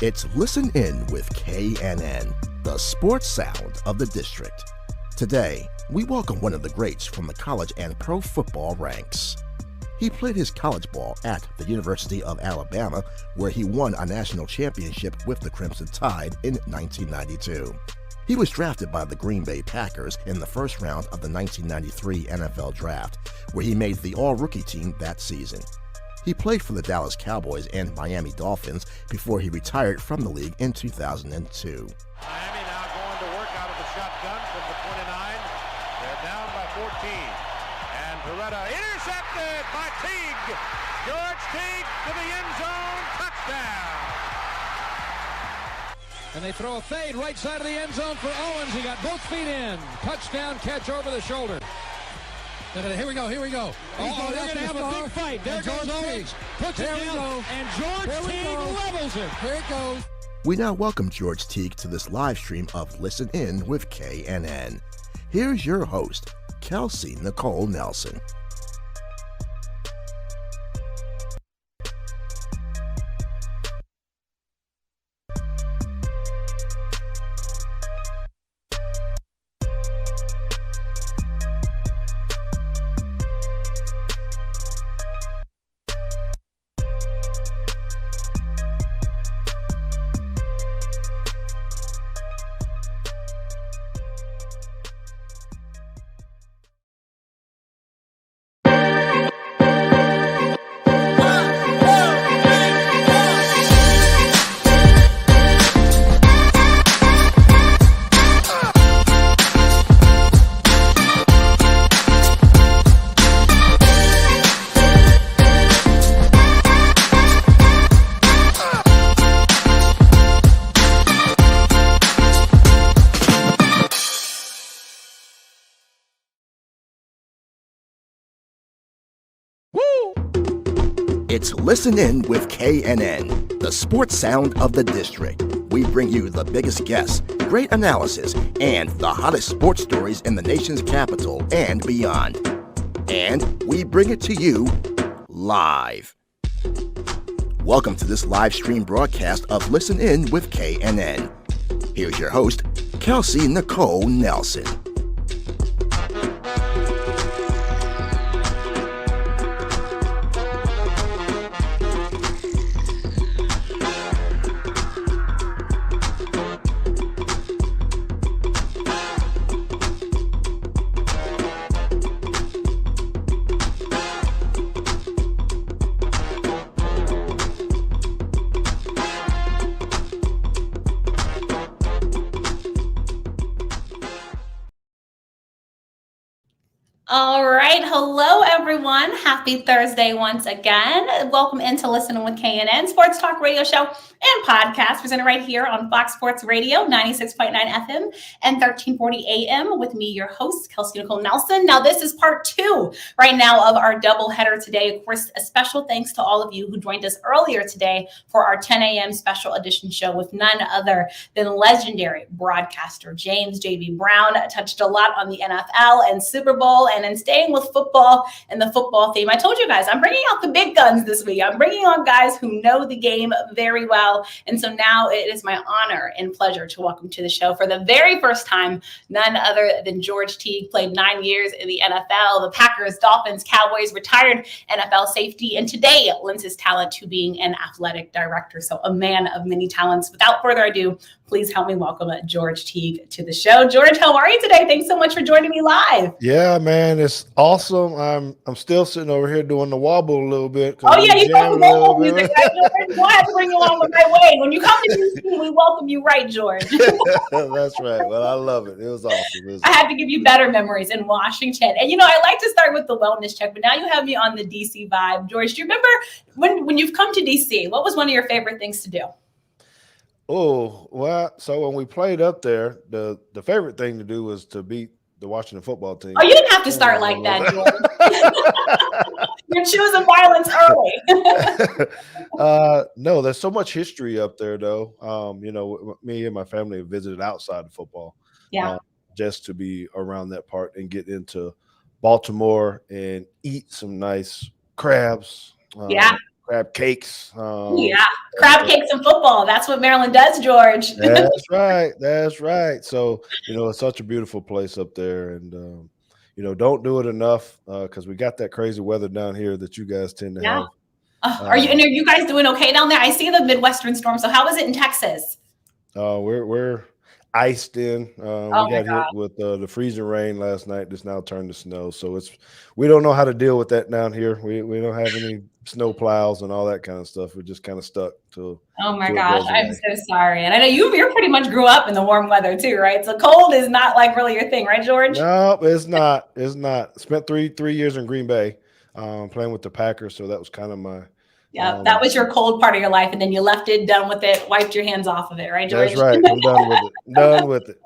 It's Listen In with KNN, the sports sound of the district. Today, we welcome one of the greats from the college and pro football ranks. He played his college ball at the University of Alabama, where he won a national championship with the Crimson Tide in 1992. He was drafted by the Green Bay Packers in the first round of the 1993 NFL Draft, where he made the All-Rookie team that season. He played for the Dallas Cowboys and Miami Dolphins before he retired from the league in 2002. Miami now going to work out of the shotgun from the 29. They're down by 14. And Beretta intercepted by Teague. George Teague to the end zone. Touchdown. And they throw a fade right side of the end zone for Owens. He got both feet in. Touchdown catch over the shoulder. Here we go. Oh, they're going to have a big fight. There goes Owens. Puts it down. And George Teague levels it. Here it goes. We now welcome George Teague to this live stream of Listen In with KNN. Here's your host, Kelsey Nicole Nelson. It's Listen In with KNN, the sports sound of the district. We bring you the biggest guests, great analysis, and the hottest sports stories in the nation's capital and beyond. And we bring it to you live. Welcome to this live stream broadcast of Listen In with KNN. Here's your host, Kelsey Nicole Nelson. All right. Hello, everyone. Happy Thursday once again. Welcome into Listen with KNN, sports talk radio show and podcast presented right here on Fox Sports Radio, 96.9 FM and 1340 AM with me, your host, Kelsey Nicole Nelson. Now, this is part 2 right now of our double header today. Of course, a special thanks to all of you who joined us earlier today for our 10 a.m. special edition show with none other than legendary broadcaster James J.B. Brown. Touched a lot on the NFL and Super Bowl, and in staying with football and the football theme, I told you guys, I'm bringing out the big guns this week. I'm bringing on guys who know the game very well. And so now it is my honor and pleasure to welcome to the show for the very first time, none other than George Teague, played 9 years in the NFL, the Packers, Dolphins, Cowboys, retired NFL safety, and today lends his talent to being an athletic director. So a man of many talents. Without further ado, please help me welcome George Teague to the show. George, how are you today? Thanks so much for joining me live. Yeah, man, it's awesome. I'm still sitting over here doing the wobble a little bit. Oh yeah, you come with vocal music, right, George? We'll have to bring you along the right way. When you come to DC, we welcome you, right, George? That's right. Well, I love it. It was awesome. I had to give you better memories in Washington. And, I like to start with the wellness check, but now you have me on the DC vibe. George, do you remember when you've come to DC, what was one of your favorite things to do? Oh, well, so when we played up there, the favorite thing to do was to beat the Washington football team. Oh, you didn't have to start like that, George. You're choosing violence early. No, there's so much history up there, though. Me and my family have visited outside of football. Yeah. Just to be around that part and get into Baltimore and eat some nice crabs. Yeah. crab cakes. Yeah, crab cakes and football. That's what Maryland does, George. That's right. That's right. So, it's such a beautiful place up there. And, don't do it enough because we got that crazy weather down here that you guys tend to have. Are you guys doing okay down there? I see the Midwestern storm. So how is it in Texas? We're iced in. We got hit with the freezing rain last night. That's now turned to snow. So we don't know how to deal with that down here. We don't have any snow plows and all that kind of stuff. We're just kind of stuck to. Oh my gosh, I'm so sorry. And I know you're pretty much grew up in the warm weather too, right? So cold is not like really your thing, right, George? No, it's not. It's not. Spent three years in Green Bay, playing with the Packers. So that was kind of my. Yeah, that was your cold part of your life, and then you left it, done with it, wiped your hands off of it, right, George? That's right. I'm done with it. Done with it.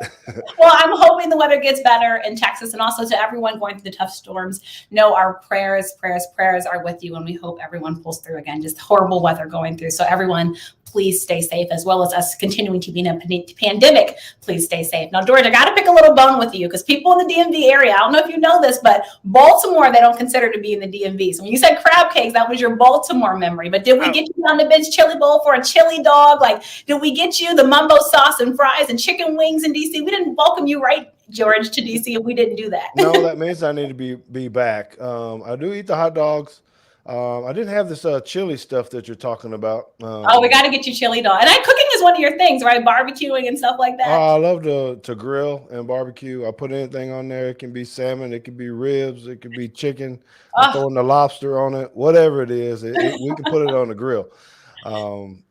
Well, I'm hoping the weather gets better in Texas, and also to everyone going through the tough storms, know our prayers are with you, and we hope everyone pulls through. Again, just horrible weather going through. So everyone, please stay safe, as well as us continuing to be in a pandemic. Please stay safe. Now, George, I got to pick a little bone with you because people in the DMV area, I don't know if you know this, but Baltimore, they don't consider to be in the DMV. So when you said crab cakes, that was your Baltimore memory. But did we get you on the bench chili bowl for a chili dog? Like, did we get you the mumbo sauce and fries and chicken wings in DC? We didn't welcome you, right, George, to DC if we didn't do that. No, that means I need to be back. I do eat the hot dogs. I didn't have this chili stuff that you're talking about. We got to get you chili dog. And cooking is one of your things, right? Barbecuing and stuff like that. I love to I'm and barbecue. I put anything on there. It can be salmon, it can be ribs, it could be chicken. I'm throwing the lobster on it, whatever it is. We can put it on the grill.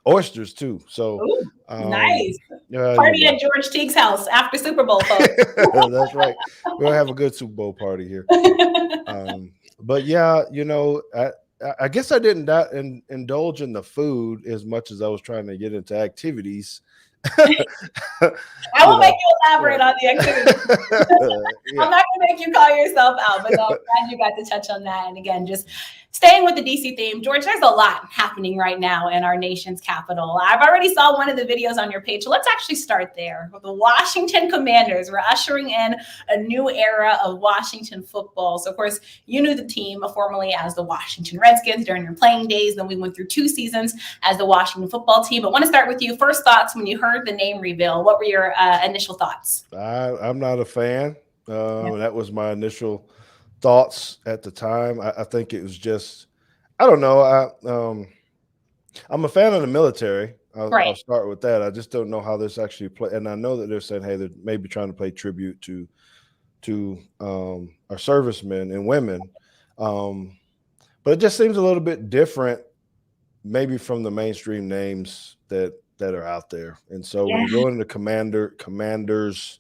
Oysters too. So nice. Party at George Teague's house after Super Bowl, folks. That's right. We'll have a good Super Bowl party here. But yeah, I guess I didn't indulge in the food as much as I was trying to get into activities. I will make you elaborate on the activities. I'm not going to make you call yourself out, but no, I'm glad you got to touch on that. And again, just staying with the DC theme, George, there's a lot happening right now in our nation's capital. I've already saw one of the videos on your page. So let's actually start there. The Washington Commanders, we're ushering in a new era of Washington football. So, of course, you knew the team formerly as the Washington Redskins during your playing days. Then we went through 2 seasons as the Washington football team. But I want to start with you. First thoughts when you heard the name reveal. What were your initial thoughts? I'm not a fan. That was my initial thoughts at the time. I think it was just, I don't know. I'm a fan of the military. I'll start with that. I just don't know how this actually play. And I know that they're saying, hey, they're maybe trying to pay tribute to our servicemen and women. But it just seems a little bit different, maybe from the mainstream names that are out there. And so when you go into commanders,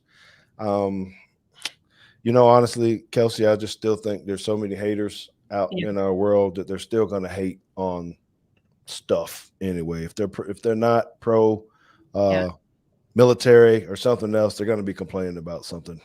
honestly, Kelsey, I just still think there's so many haters out in our world that they're still going to hate on stuff anyway. If they're not pro military or something else, they're going to be complaining about something.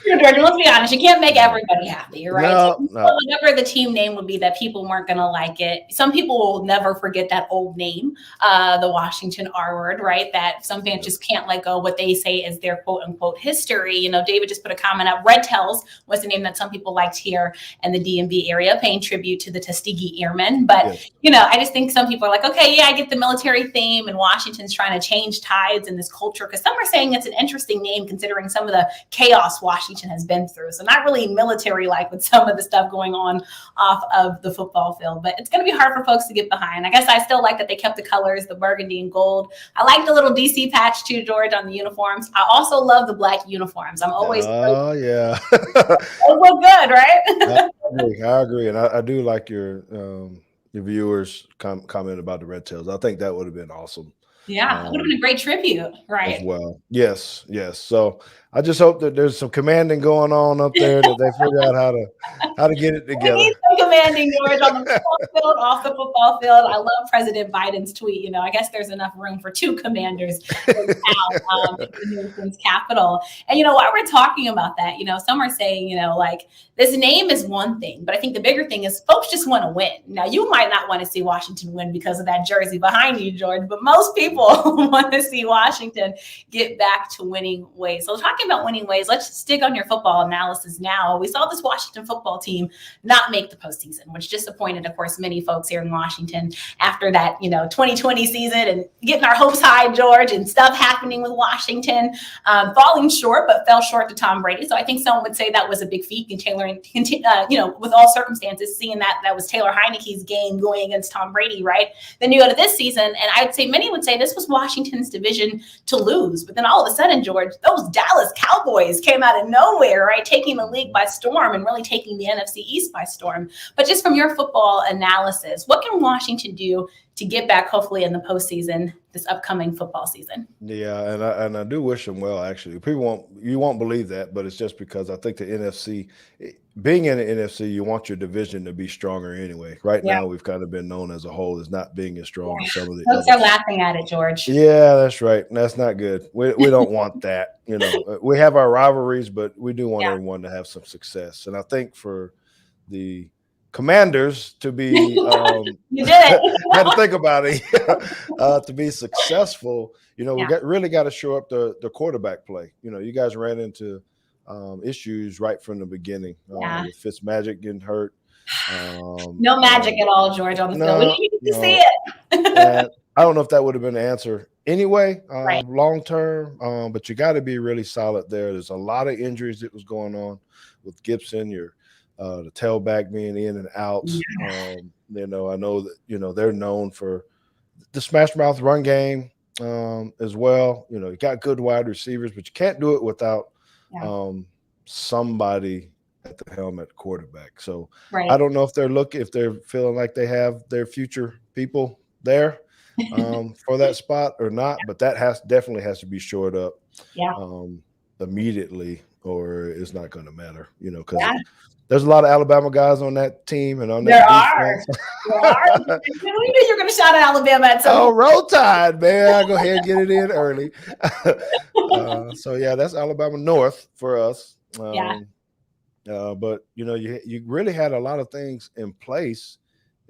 Jordan, let's be honest, you can't make everybody happy, right? No. Whatever the team name would be that people weren't going to like it. Some people will never forget that old name, the Washington R word, right? That some fans just can't let go what they say is their quote unquote history. David just put a comment up. Red Tails was the name that some people liked here in the DMV area, paying tribute to the Tuskegee Airmen. But, I just think some people are like, okay, I get the military theme, and Washington's trying to change tides in this culture, because some are saying it's an interesting name considering some of the chaos Washington has been through. So not really military-like with some of the stuff going on off of the football field, but it's going to be hard for folks to get behind. I guess I still like that they kept the colors, the burgundy and gold. I like the little DC patch too, George, on the uniforms. I also love the black uniforms. I'm always yeah. They look good, right? I agree. And I do like your viewers comment about the Red Tails. I think that would have been awesome. Yeah, it would have been a great tribute, right? As well. Yes. So I just hope that there's some commanding going on up there, that they figure out how to get it together. We need some commanding, George, on the football field, off the football field. I love President Biden's tweet. I guess there's enough room for 2 commanders in the nation's capital. And while we're talking about that, some are saying, like, this name is one thing, but I think the bigger thing is folks just want to win. Now, you might not want to see Washington win because of that jersey behind you, George, but most people want to see Washington get back to winning ways. So talking about winning ways, let's stick on your football analysis now. We saw this Washington football team team not make the postseason, which disappointed, of course, many folks here in Washington after that, 2020 season and getting our hopes high, George, and stuff happening with Washington, falling short, but fell short to Tom Brady. So I think someone would say that was a big feat in tailoring, with all circumstances, seeing that was Taylor Heineke's game going against Tom Brady, right? Then you go to this season, and I would say many would say this was Washington's division to lose. But then all of a sudden, George, those Dallas Cowboys came out of nowhere, right? Taking the league by storm and really taking the NFC East by storm. But just from your football analysis, what can Washington do to get back, hopefully, in the postseason this upcoming football season? Yeah, and I do wish them well, actually. You won't believe that, but it's just because I think the NFC, being in the NFC, you want your division to be stronger anyway. Right now, we've kind of been known as a whole as not being as strong as some of the folks are laughing at it, George. Yeah, that's right. That's not good. We don't want that. We have our rivalries, but we do want everyone to have some success. And I think for the Commanders to be you did it. had to think about it to be successful, we really got to show up the quarterback play. You guys ran into issues right from the beginning with Fitzmagic getting hurt. No magic at all, George, on the field. We didn't see it. And I don't know if that would have been the answer anyway, long term, but you got to be really solid there. There's a lot of injuries that was going on with Gibson, the tailback being in and out. I know that, they're known for the smash mouth run game as well. You got good wide receivers, but you can't do it without somebody at the helm at quarterback. So I don't know if they're feeling like they have their future people there for that spot or not, but that definitely has to be shored up immediately, or it's not going to matter, because there's a lot of Alabama guys on that team and on that defense. There are. We knew you were going to shout at Alabama at some point. Roll Tide, man. I'll go ahead and get it in early. That's Alabama North for us. But, you really had a lot of things in place.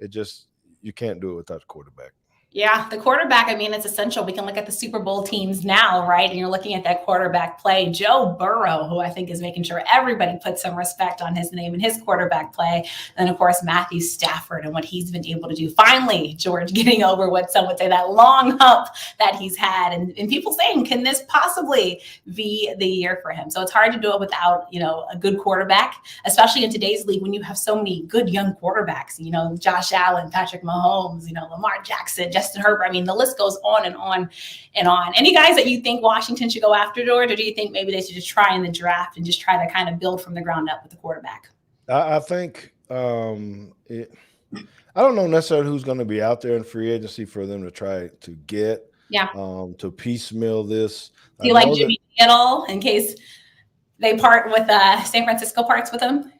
You can't do it without the quarterback. Yeah, the quarterback, it's essential. We can look at the Super Bowl teams now, right? And you're looking at that quarterback play. Joe Burrow, who I think is making sure everybody puts some respect on his name and his quarterback play. And, of course, Matthew Stafford and what he's been able to do. Finally, George, getting over what some would say that long hump that he's had. And people saying, can this possibly be the year for him? So it's hard to do it without, a good quarterback, especially in today's league when you have so many good young quarterbacks, Josh Allen, Patrick Mahomes, Lamar Jackson, Justin Herbert. The list goes on and on and on. Any guys that you think Washington should go after, George, or do you think maybe they should just try in the draft and just try to kind of build from the ground up with the quarterback? I think I don't know necessarily who's going to be out there in free agency for them to try to get. To piecemeal this. Do you like Jimmy G at all in case they part with San Francisco parts with him?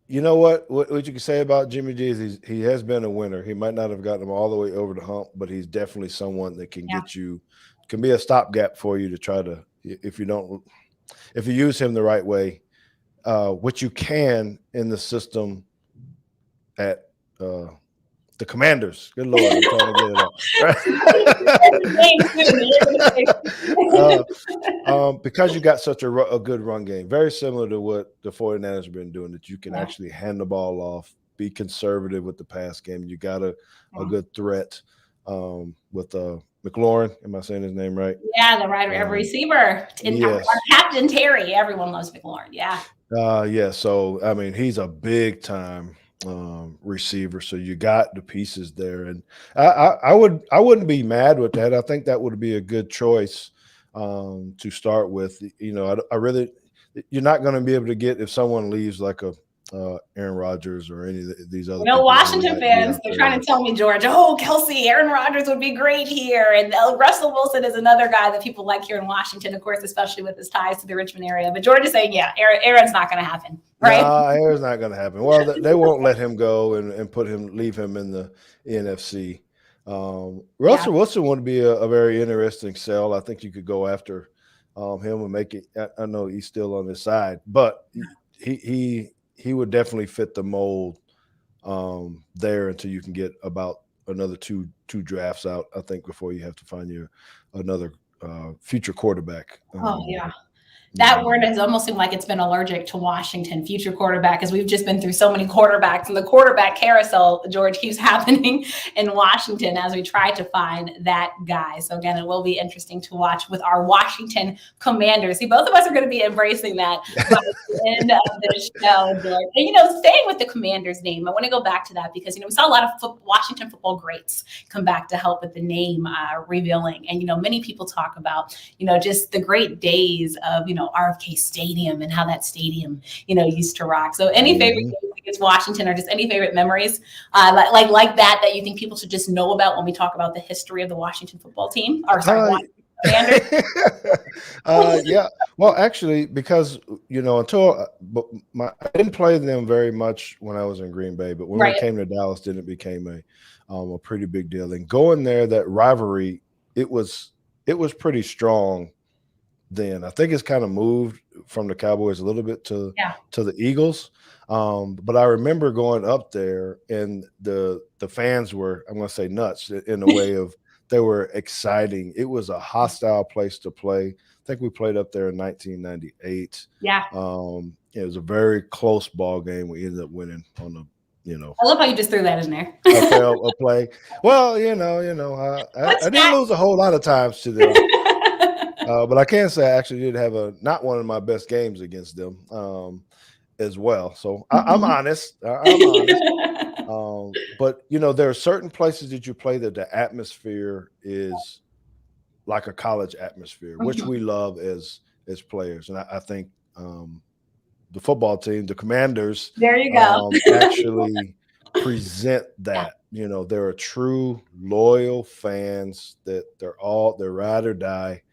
You know what you can say about Jimmy G is he has been a winner. He might not have gotten him all the way over the hump, but he's definitely someone that can can be a stopgap for you to try to, if you use him the right way, which you can in the system at the Commanders. Good Lord, I'm trying to get it out. Because you got such a good run game, very similar to what the 49ers have been doing, that you can actually hand the ball off, be conservative with the pass game. You got a good threat with McLaurin. Am I saying his name right? Yeah, the right receiver. Captain Terry. Everyone loves McLaurin. Yeah. So, he's a big time receiver, so you got the pieces there, and I wouldn't be mad with that. I think that would be a good choice to start with. I really, you're not going to be able to get if someone leaves like a Aaron Rodgers or any of these other. Washington fans, they're trying to tell me, George, Kelsey, Aaron Rodgers would be great here, and Russell Wilson is another guy that people like here in Washington, of course, especially with his ties to the Richmond area. But George is saying, Aaron's not going to happen. Right? No, Aaron's not going to happen. Well, they won't let him go and leave him in the NFC. Russell Wilson would be a very interesting sell. I think you could go after him and make it. I know he's still on his side, but he would definitely fit the mold there until you can get about another two drafts out, I think, before you have to find another future quarterback. That word has almost seemed like it's been allergic to Washington, future quarterback, because we've just been through so many quarterbacks, and the quarterback carousel, George, keeps happening in Washington as we try to find that guy. So again, it will be interesting to watch with our Washington Commanders. See, both of us are going to be embracing that by the end of the show, George. And, staying with the Commanders name, I want to go back to that because, we saw a lot of Washington football greats come back to help with the name revealing. And, many people talk about, just the great days of, RFK Stadium and how that stadium, used to rock. So any favorite games against Washington or just any favorite memories like that you think people should just know about when we talk about the history of the Washington football team? Or sorry, Washington Commanders? Yeah. Well, actually, because, until I didn't play them very much when I was in Green Bay, but when I came to Dallas, then it became a pretty big deal. And going there, that rivalry, it was pretty strong then. I think it's kind of moved from the Cowboys a little bit to the Eagles. But I remember going up there and the fans were, I'm going to say nuts in the way of they were exciting. It was a hostile place to play. I think we played up there in 1998. Yeah. It was a very close ball game. We ended up winning on the, I love how you just threw that in there. a play. Well, I didn't lose a whole lot of times to them. But I can say I actually did have not one of my best games against them as well. So I'm honest. I'm honest. But, there are certain places that you play that the atmosphere is like a college atmosphere, which we love as players. And I think the football team, the Commanders, there you go, actually present that. There are true loyal fans that they're ride or die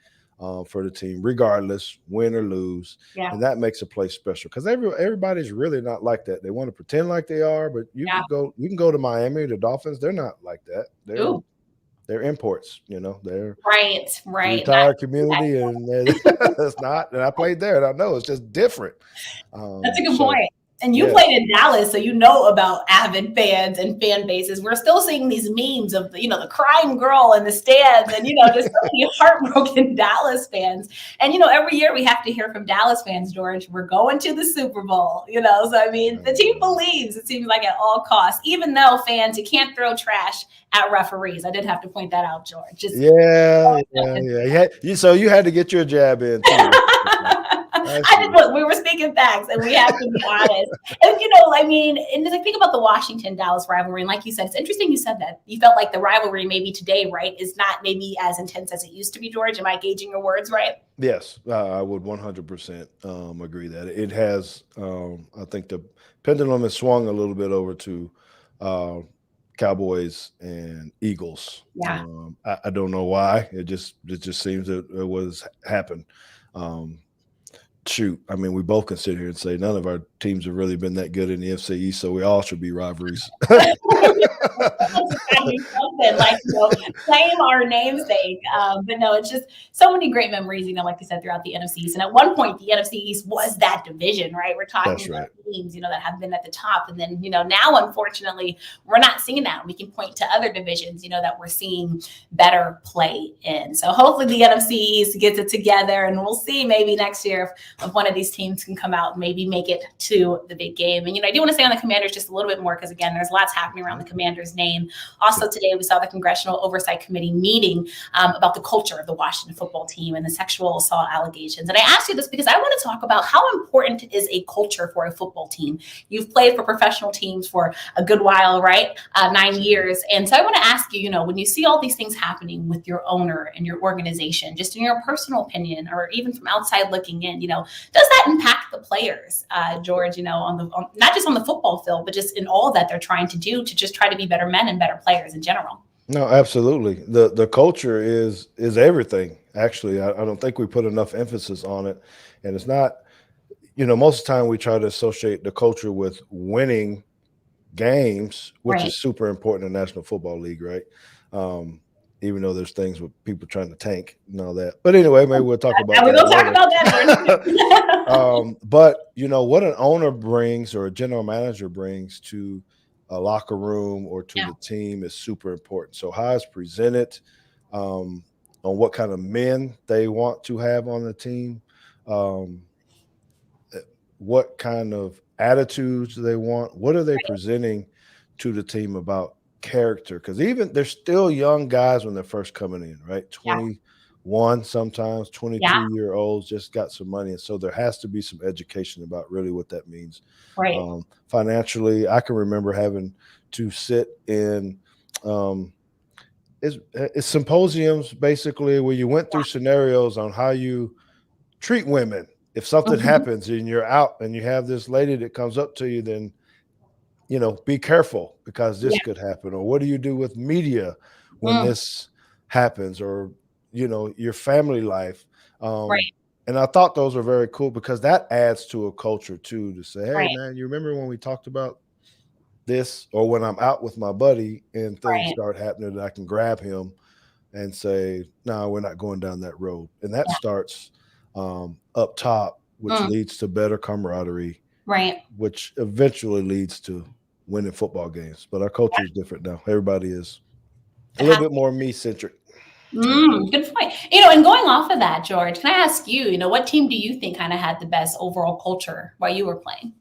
for the team, regardless, win or lose. Yeah. And that makes a place special because everybody's really not like that. They want to pretend like they are, but you can go to Miami, the Dolphins, they're not like that. They're imports, they're right. Retired community, and that's not. And I played there, and I know it's just different. That's a good point. And you played in Dallas, so you know about avid fans and fan bases. We're still seeing these memes of the crying girl in the stands, and just so many heartbroken Dallas fans. And every year we have to hear from Dallas fans, George, we're going to the Super Bowl. So I mean, the team believes, it seems like, at all costs. Even though fans, you can't throw trash at referees. I did have to point that out, George. Yeah. So you had to get your jab in too. Look, we were speaking facts, and we have to be honest. And and as I think about the Washington-Dallas rivalry, and like you said, it's interesting you said that. You felt like the rivalry maybe today, right, is not maybe as intense as it used to be, George. Am I gauging your words right? Yes, I would 100% agree that. It has, I think the pendulum has swung a little bit over to Cowboys and Eagles. Yeah. I don't know why. It just seems that it was happened. Shoot, I mean, we both can sit here and say none of our teams have really been that good in the NFC East, so we all should be rivalries. Claim our namesake. But no, it's just so many great memories, like you said, throughout the NFC East. And at one point, the NFC East was that division, right? We're talking about teams, that have been at the top. And then, now, unfortunately, we're not seeing that. We can point to other divisions, that we're seeing better play in. So hopefully the NFC East gets it together, and we'll see maybe next year if one of these teams can come out and maybe make it to the big game. And, I do want to say on the Commanders just a little bit more because, again, there's lots happening around the Commanders name. Also today, we saw the Congressional Oversight Committee meeting about the culture of the Washington football team and the sexual assault allegations. And I asked you this because I want to talk about how important is a culture for a football team. You've played for professional teams for a good while, right? 9 years. And so I want to ask you, when you see all these things happening with your owner and your organization, just in your personal opinion, or even from outside looking in, does that impact the players, George, not just on the football field, but just in all that they're trying to do to just try to be better men and better players in general? No, absolutely. The culture is everything. Actually, I don't think we put enough emphasis on it. And it's not, most of the time we try to associate the culture with winning games, which is super important in the National Football League, right? Even though there's things with people trying to tank and all that. But anyway, maybe we'll talk about that. We're going to talk about that. But, what an owner brings or a general manager brings to a locker room or to the team is super important. So how it's presented, on what kind of men they want to have on the team, um, what kind of attitudes they want. What are they Right. presenting to the team about character? Because even they're still young guys when they're first coming in, right? Yeah. 21, sometimes Yeah. 22-year-olds just got some money. And so there has to be some education about really what that means. Right. Financially, I can remember having to sit in it's symposiums basically where you went through scenarios on how you treat women. If something Mhm. happens and you're out and you have this lady that comes up to you, then be careful because this Yeah. could happen. Or what do you do with media when Mm. this happens? Or your family life. Right. And I thought those were very cool because that adds to a culture too, to say, hey Right. man, you remember when we talked about this? Or when I'm out with my buddy and things Right. start happening, that I can grab him and say, no, we're not going down that road. And that Yeah. starts up top, which Mm. leads to better camaraderie, Right. which eventually leads to winning football games. But our culture is different now. Everybody is a It little has. bit more me-centric. Good point. And going off of that, George, can I ask you, what team do you think kind of had the best overall culture while you were playing?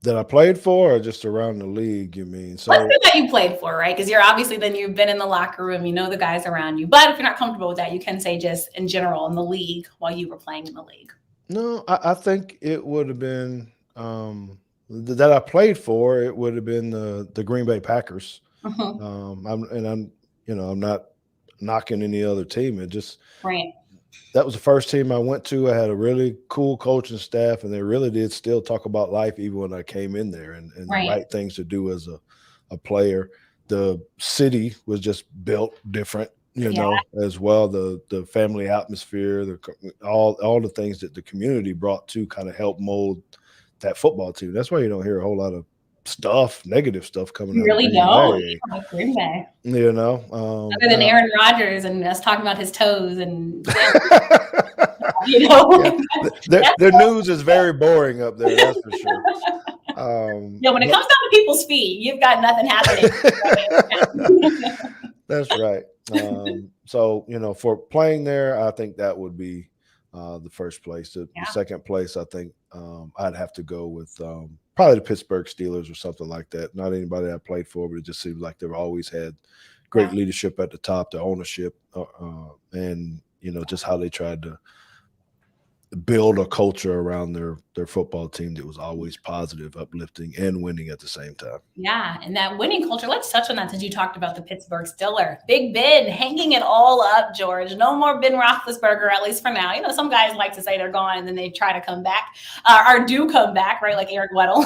That I played for or just around the league, you mean? Let's So say that you played for, right? Because you've been in the locker room, you know the guys around you. But if you're not comfortable with that, you can say just in general in the league while you were playing in the league. no, I think it would have been that I played for, it would have been the Green Bay Packers. Mhm. I'm not knocking any other team. It just Right. that was the first team I went to. I had a really cool coaching staff, and they really did still talk about life even when I came in there, and the Right. right things to do as a player. The city was just built different, Yeah. as well. The family atmosphere, all the things that the community brought to kind of help mold that football team. That's why you don't hear a whole lot of negative stuff coming You out of really Green don't. Bay. Yeah, like Green Bay. And Other than Aaron Rodgers and us talking about his toes and yeah, their news is very boring up there, that's for sure. When it comes down to people's feet, you've got nothing happening. That's right. So for playing there, I think that would be the first place. The second place, I think I'd have to go with probably the Pittsburgh Steelers or something like that. Not anybody I played for, but it just seems like they've always had great leadership at the top, the ownership, and just how they tried to build a culture around their football team that was always positive, uplifting, and winning at the same time. Yeah, and that winning culture, let's touch on that since you talked about the Pittsburgh Steelers. Big Ben hanging it all up, George. No more Ben Roethlisberger, at least for now. Some guys like to say they're gone and then they try to come back or do come back, right? Like Eric Weddle.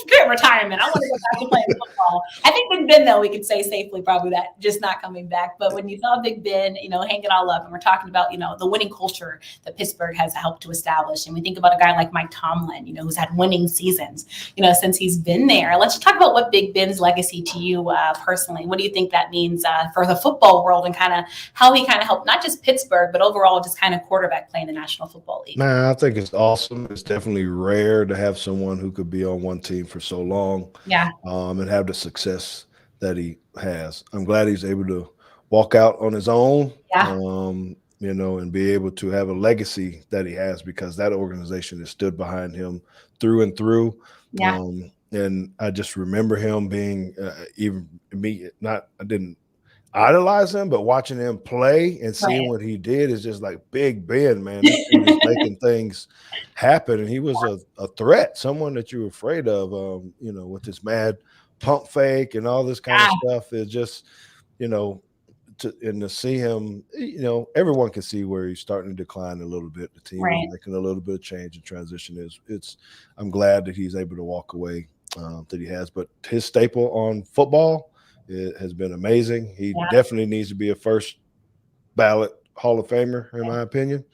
Great retirement. I want to go back to playing football. I think Big Ben, though, we could say safely probably that just not coming back. But when you saw Big Ben, hang it all up, and we're talking about, the winning culture that Pittsburgh has helped to establish. And we think about a guy like Mike Tomlin, who's had winning seasons, since he's been there. Let's just talk about what Big Ben's legacy to you personally. What do you think that means for the football world and kind of how he kind of helped not just Pittsburgh, but overall just kind of quarterback play in the National Football League? Man, I think it's awesome. It's definitely rare to have someone who could be on one team for so long, and have the success that he has. I'm glad he's able to walk out on his own, and be able to have a legacy that he has because that organization has stood behind him through and through. And I just remember him being I didn't idolize him, but watching him play and seeing what he did is just like Big Ben, man. This dude is making things happen, and he was a threat, someone that you were afraid of. With this mad pump fake and all this kind of stuff. It's just, to see him, everyone can see where he's starting to decline a little bit. The team is making a little bit of change and transition. I'm glad that he's able to walk away that he has, but his staple on football. It has been amazing. He definitely needs to be a first ballot Hall of Famer, in my opinion.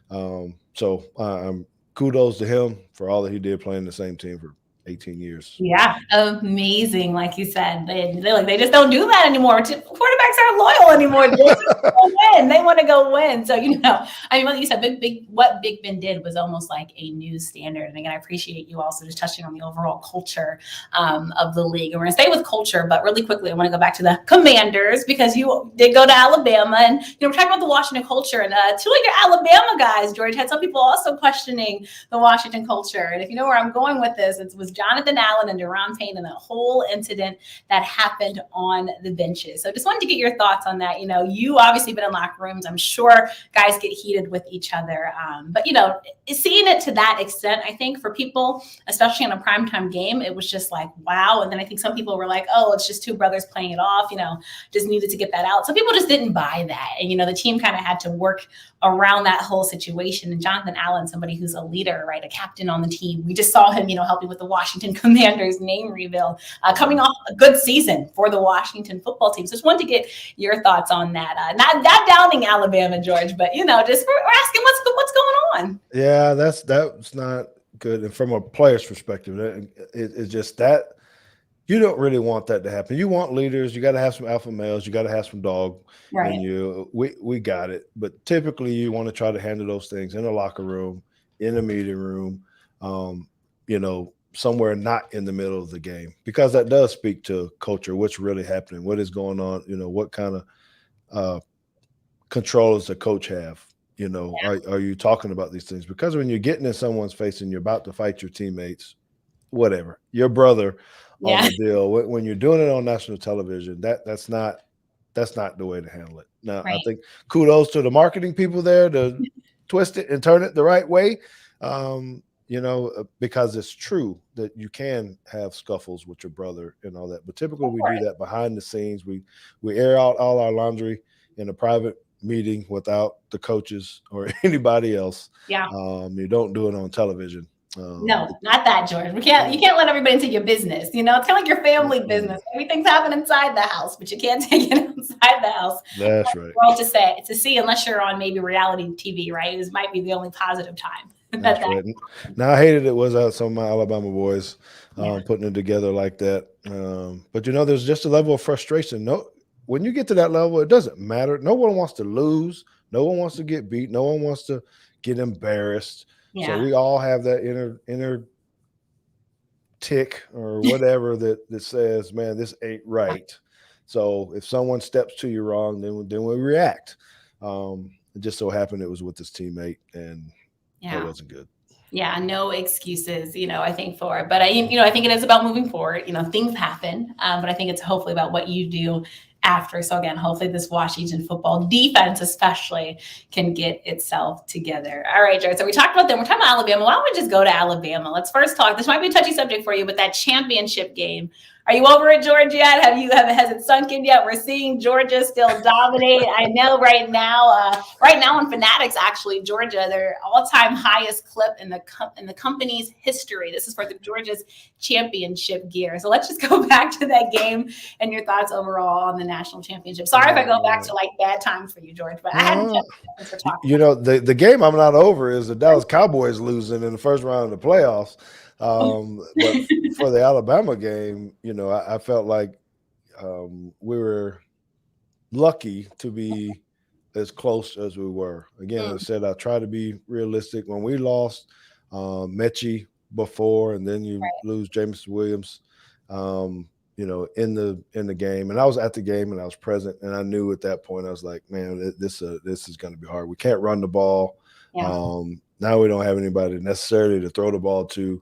So I'm kudos to him for all that he did playing the same team for 18 years. Yeah, amazing. Like you said, they just don't do that anymore. Quarterbacks aren't loyal anymore. They just go win. They want to go win. So, I mean, like you said, what Big Ben did was almost like a new standard. And again, I appreciate you also just touching on the overall culture of the league. And we're going to stay with culture, but really quickly, I want to go back to the Commanders because you did go to Alabama, and we're talking about the Washington culture. And two of your Alabama guys, George, had some people also questioning the Washington culture. And if you know where I'm going with this, it was Jonathan Allen and Deron Payne and the whole incident that happened on the benches. So just wanted to get your thoughts on that. You obviously been in locker rooms. I'm sure guys get heated with each other. But, seeing it to that extent, I think for people, especially in a primetime game, it was just like, wow. And then I think some people were like, oh, it's just two brothers playing it off, just needed to get that out. So people just didn't buy that. And, the team kind of had to work around that whole situation. And Jonathan Allen, somebody who's a leader, right, a captain on the team. We just saw him, helping with the Washington Commanders name reveal, coming off a good season for the Washington football team. So just wanted to get your thoughts on that. Not downing Alabama, George, but just we're asking what's going on. Yeah, that's not good. And from a player's perspective, it's just that you don't really want that to happen. You want leaders. You got to have some alpha males. You got to have some dog. Right. And we got it. But typically, you want to try to handle those things in the locker room, in the meeting room, somewhere not in the middle of the game, because that does speak to culture, what's really happening, what is going on, what kind of control does the coach have? Are you talking about these things? Because when you're getting in someone's face and you're about to fight your teammates, whatever, your brother on the deal, when you're doing it on national television, that's not the way to handle it. Now, right. I think kudos to the marketing people there to twist it and turn it the right way. Because it's true that you can have scuffles with your brother and all that. But typically we do that behind the scenes. We air out all our laundry in a private meeting without the coaches or anybody else. Yeah. You don't do it on television. No, not that, George. You can't let everybody into your business. It's kind of like your family business. Everything's happening inside the house, but you can't take it outside the house. That's right. Well, to see, unless you're on maybe reality TV, right? This might be the only positive time. That's right. Now, I hated it was some of my Alabama boys putting it together like that. But there's just a level of frustration. No, when you get to that level, it doesn't matter. No one wants to lose. No one wants to get beat. No one wants to get embarrassed. Yeah. So we all have that inner tick or whatever that says, man, this ain't right. So if someone steps to you wrong, then we react. It just so happened it was with his teammate, and that wasn't good. Yeah, no excuses, I think for it. But I think it is about moving forward. Things happen, but I think it's hopefully about what you do after. So again, hopefully this Washington football defense especially can get itself together. All right, Jared. So we talked about them. We're talking about Alabama. Why don't we just go to Alabama? Let's first talk. This might be a touchy subject for you, but that championship game. Are you over it, George, yet? Has it sunk in yet? We're seeing Georgia still dominate. I know right now on Fanatics, actually, Georgia, their all-time highest clip in the company's history. This is for the Georgia's championship gear. So let's just go back to that game and your thoughts overall on the national championship. Sorry if I go back to bad times for you, George, but I hadn't for talking. The game I'm not over is the Dallas Cowboys losing in the first round of the playoffs. But for the Alabama game, I felt like we were lucky to be as close as we were. Again, as I said, I try to be realistic. When we lost Mechie before, and then you lose Jameson Williams, in the game, and I was at the game and I was present, and I knew at that point I was like, man, this is going to be hard. We can't run the ball. Yeah. Now we don't have anybody necessarily to throw the ball to.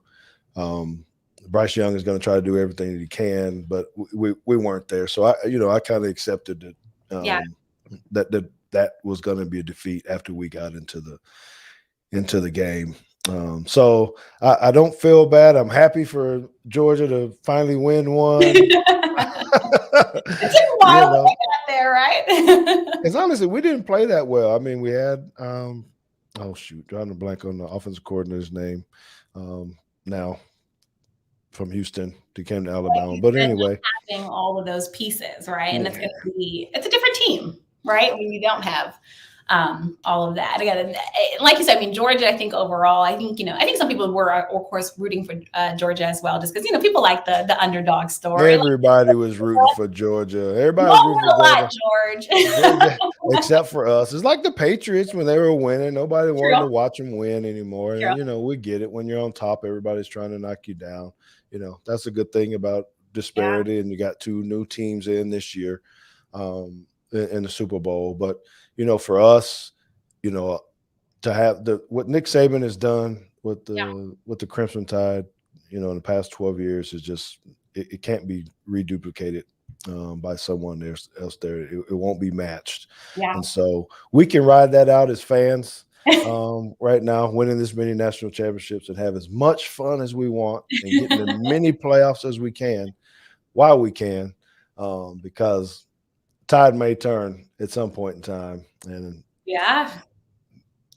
Bryce Young is going to try to do everything that he can, but we weren't there. So I kind of accepted that that was going to be a defeat after we got into the game. So I don't feel bad. I'm happy for Georgia to finally win one. It took a while to get there, right? Because honestly, we didn't play that well. I mean, we had drawing a blank on the offensive coordinator's name now. From Houston to came to Alabama, but anyway, having all of those pieces, right? And it's a different team, right? When you don't have all of that. Again, like you said, I mean, Georgia, I think overall, I think some people were, of course, rooting for Georgia as well, just because, people like the underdog story. Everybody was rooting for Georgia. Everybody was rooting for Georgia. Georgia, except for us. It's like the Patriots when they were winning. Nobody wanted to watch them win anymore. And, we get it. When you're on top, everybody's trying to knock you down. That's a good thing about disparity. And you got 2 new teams in this year in the Super Bowl. But, for us, to have what Nick Saban has done with the Crimson Tide, in the past 12 years is just it can't be reduplicated by someone else there. It won't be matched. Yeah. And so we can ride that out as fans right now, winning as many national championships and have as much fun as we want and getting as many playoffs as we can while we can, because tide may turn at some point in time. And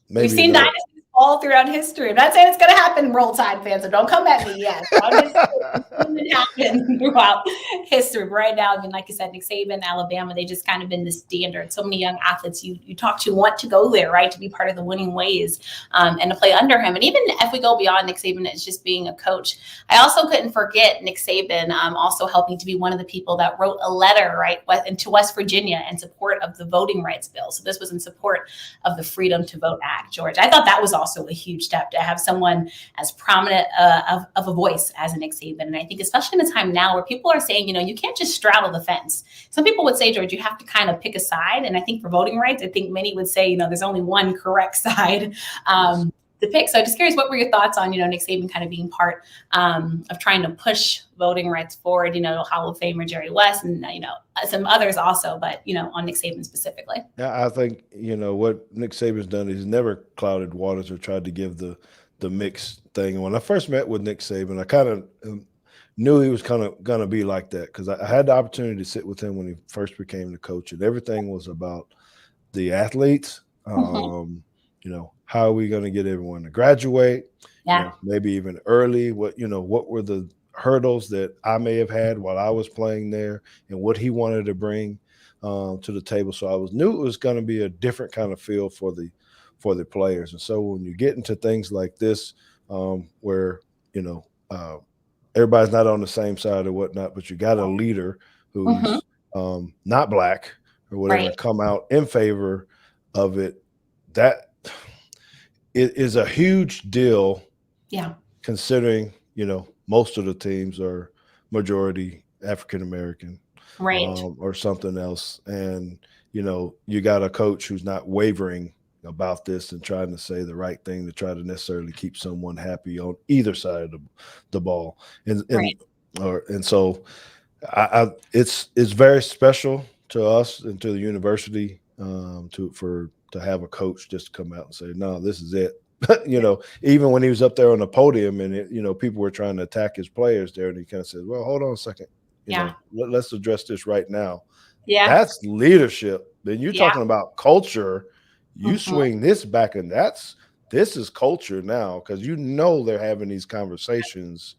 we've seen dynasties all throughout history. I'm not saying it's going to happen, Roll Tide fans, so don't come at me yet. It happened throughout history. But right now, I mean, like you said, Nick Saban, Alabama, they just kind of been the standard. So many young athletes you talk to want to go there, right, to be part of the winning ways and to play under him. And even if we go beyond Nick Saban, it's just being a coach. I also couldn't forget Nick Saban also helping to be one of the people that wrote a letter, right, to West Virginia in support of the voting rights bill. So this was in support of the Freedom to Vote Act, George. I thought that was also a huge step to have someone as prominent of a voice as a Nick Saban. And I think especially in a time now where people are saying, you can't just straddle the fence. Some people would say, George, you have to kind of pick a side. And I think for voting rights, I think many would say, there's only one correct side to pick. So just curious, what were your thoughts on, Nick Saban kind of being part of trying to push voting rights forward, Hall of Famer Jerry West and, some others also, but, on Nick Saban specifically. Yeah, I think, what Nick Saban's done, he's never clouded waters or tried to give the mixed thing. And when I first met with Nick Saban, I kind of knew he was kind of going to be like that because I had the opportunity to sit with him when he first became the coach, and everything was about the athletes. How are we going to get everyone to graduate? Maybe even early. What were the hurdles that I may have had while I was playing there, and what he wanted to bring to the table. So I knew it was going to be a different kind of feel for the players. And so when you get into things like this, where everybody's not on the same side or whatnot, but you got a leader who's not black or whatever, come out in favor of it. That it is a huge deal. Yeah. Considering, most of the teams are majority African-American, or something else. And, you got a coach who's not wavering about this and trying to say the right thing to try to necessarily keep someone happy on either side of the ball. And so it's very special to us and to the university to have a coach just come out and say, no, this is it. Even when he was up there on the podium and people were trying to attack his players there, and he kind of said, well, hold on a second. Let's address this right now. Yeah. That's leadership. Then you're talking about culture. You swing this back, and this is culture now, because they're having these conversations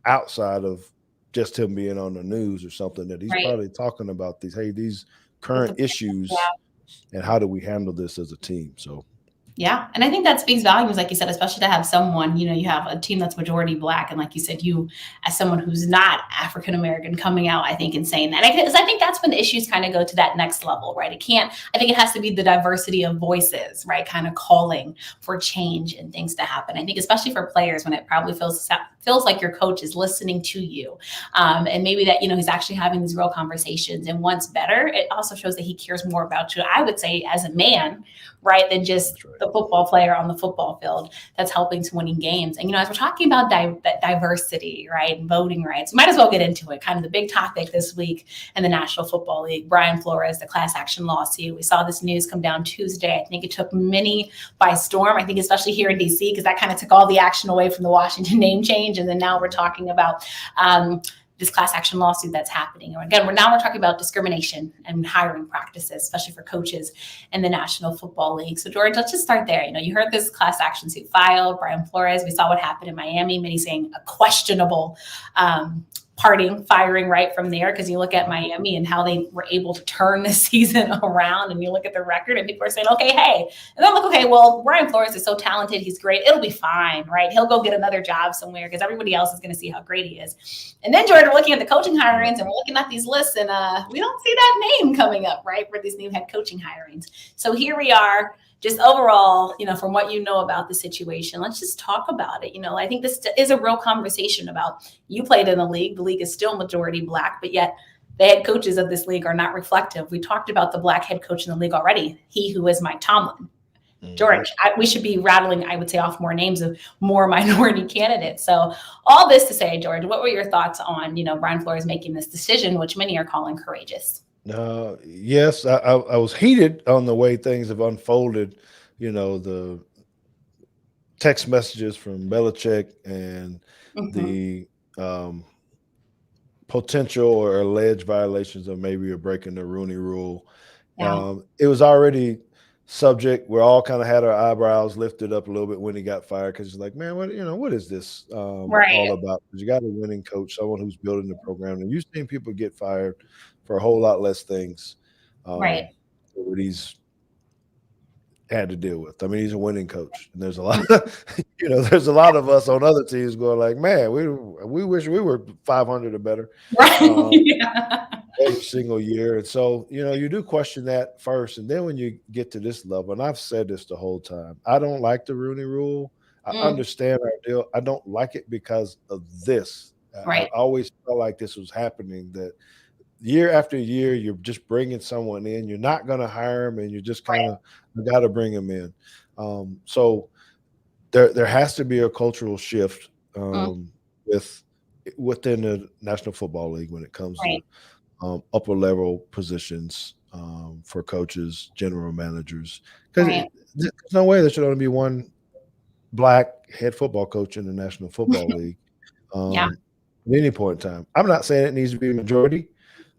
outside of just him being on the news or something, that he's probably talking about these current issues and how do we handle this as a team. So yeah. And I think that speaks volumes, like you said, especially to have someone, you have a team that's majority black. And like you said, you as someone who's not African-American coming out, I think, and saying that. Because I think that's when the issues kind of go to that next level, right? I think it has to be the diversity of voices, right? Kind of calling for change and things to happen. I think especially for players, when it probably feels like your coach is listening to you. And maybe that, he's actually having these real conversations and wants better. It also shows that he cares more about you, I would say, as a man, right, than just the football player on the football field that's helping to winning games. And, as we're talking about diversity, right, and voting rights, we might as well get into it. Kind of the big topic this week in the National Football League, Brian Flores, the class action lawsuit. We saw this news come down Tuesday. I think it took many by storm. I think especially here in DC, because that kind of took all the action away from the Washington name change. And then now we're talking about this class action lawsuit that's happening. And again, we're talking about discrimination and hiring practices, especially for coaches in the National Football League. So George, let's just start there. You heard this class action suit filed, Brian Flores. We saw what happened in Miami, many saying a questionable firing right from there, because you look at Miami and how they were able to turn the season around, and you look at the record and people are saying, okay, hey, and then look, okay, well, Brian Flores is so talented. He's great. It'll be fine, right? He'll go get another job somewhere because everybody else is going to see how great he is. And then, Jordan, we're looking at the coaching hirings and we're looking at these lists, and we don't see that name coming up, right, for these new head coaching hirings. So here we are. Just overall, from what you know about the situation, let's just talk about it. I think this is a real conversation about, you played in the league. The league is still majority Black, but yet the head coaches of this league are not reflective. We talked about the Black head coach in the league already. He who is Mike Tomlin. George, we should be rattling, I would say, off more names of more minority candidates. So all this to say, George, what were your thoughts on, Brian Flores making this decision, which many are calling courageous? Yes, I was heated on the way things have unfolded. The text messages from Belichick and the potential or alleged violations of maybe breaking the Rooney Rule. Yeah. It was already subject. We all kind of had our eyebrows lifted up a little bit when he got fired, because it's like, man, what is this all about? Because you got a winning coach, someone who's building the program, and you've seen people get fired for a whole lot less things. Right. What he's had to deal with. I mean, he's a winning coach, and there's a lot, there's a lot of us on other teams going like, man, we wish we were 500 or better. Right. Every single year. And so, you do question that first. And then when you get to this level, and I've said this the whole time, I don't like the Rooney Rule. I understand our deal. I don't like it because of this. Right. I always felt like this was happening, that year after year, you're just bringing someone in. You're not going to hire them, and you just kind of got to bring them in. So there has to be a cultural shift within the National Football League when it comes to upper level positions for coaches, general managers. Because there's no way there should only be one Black head football coach in the National Football League at any point in time. I'm not saying it needs to be a majority.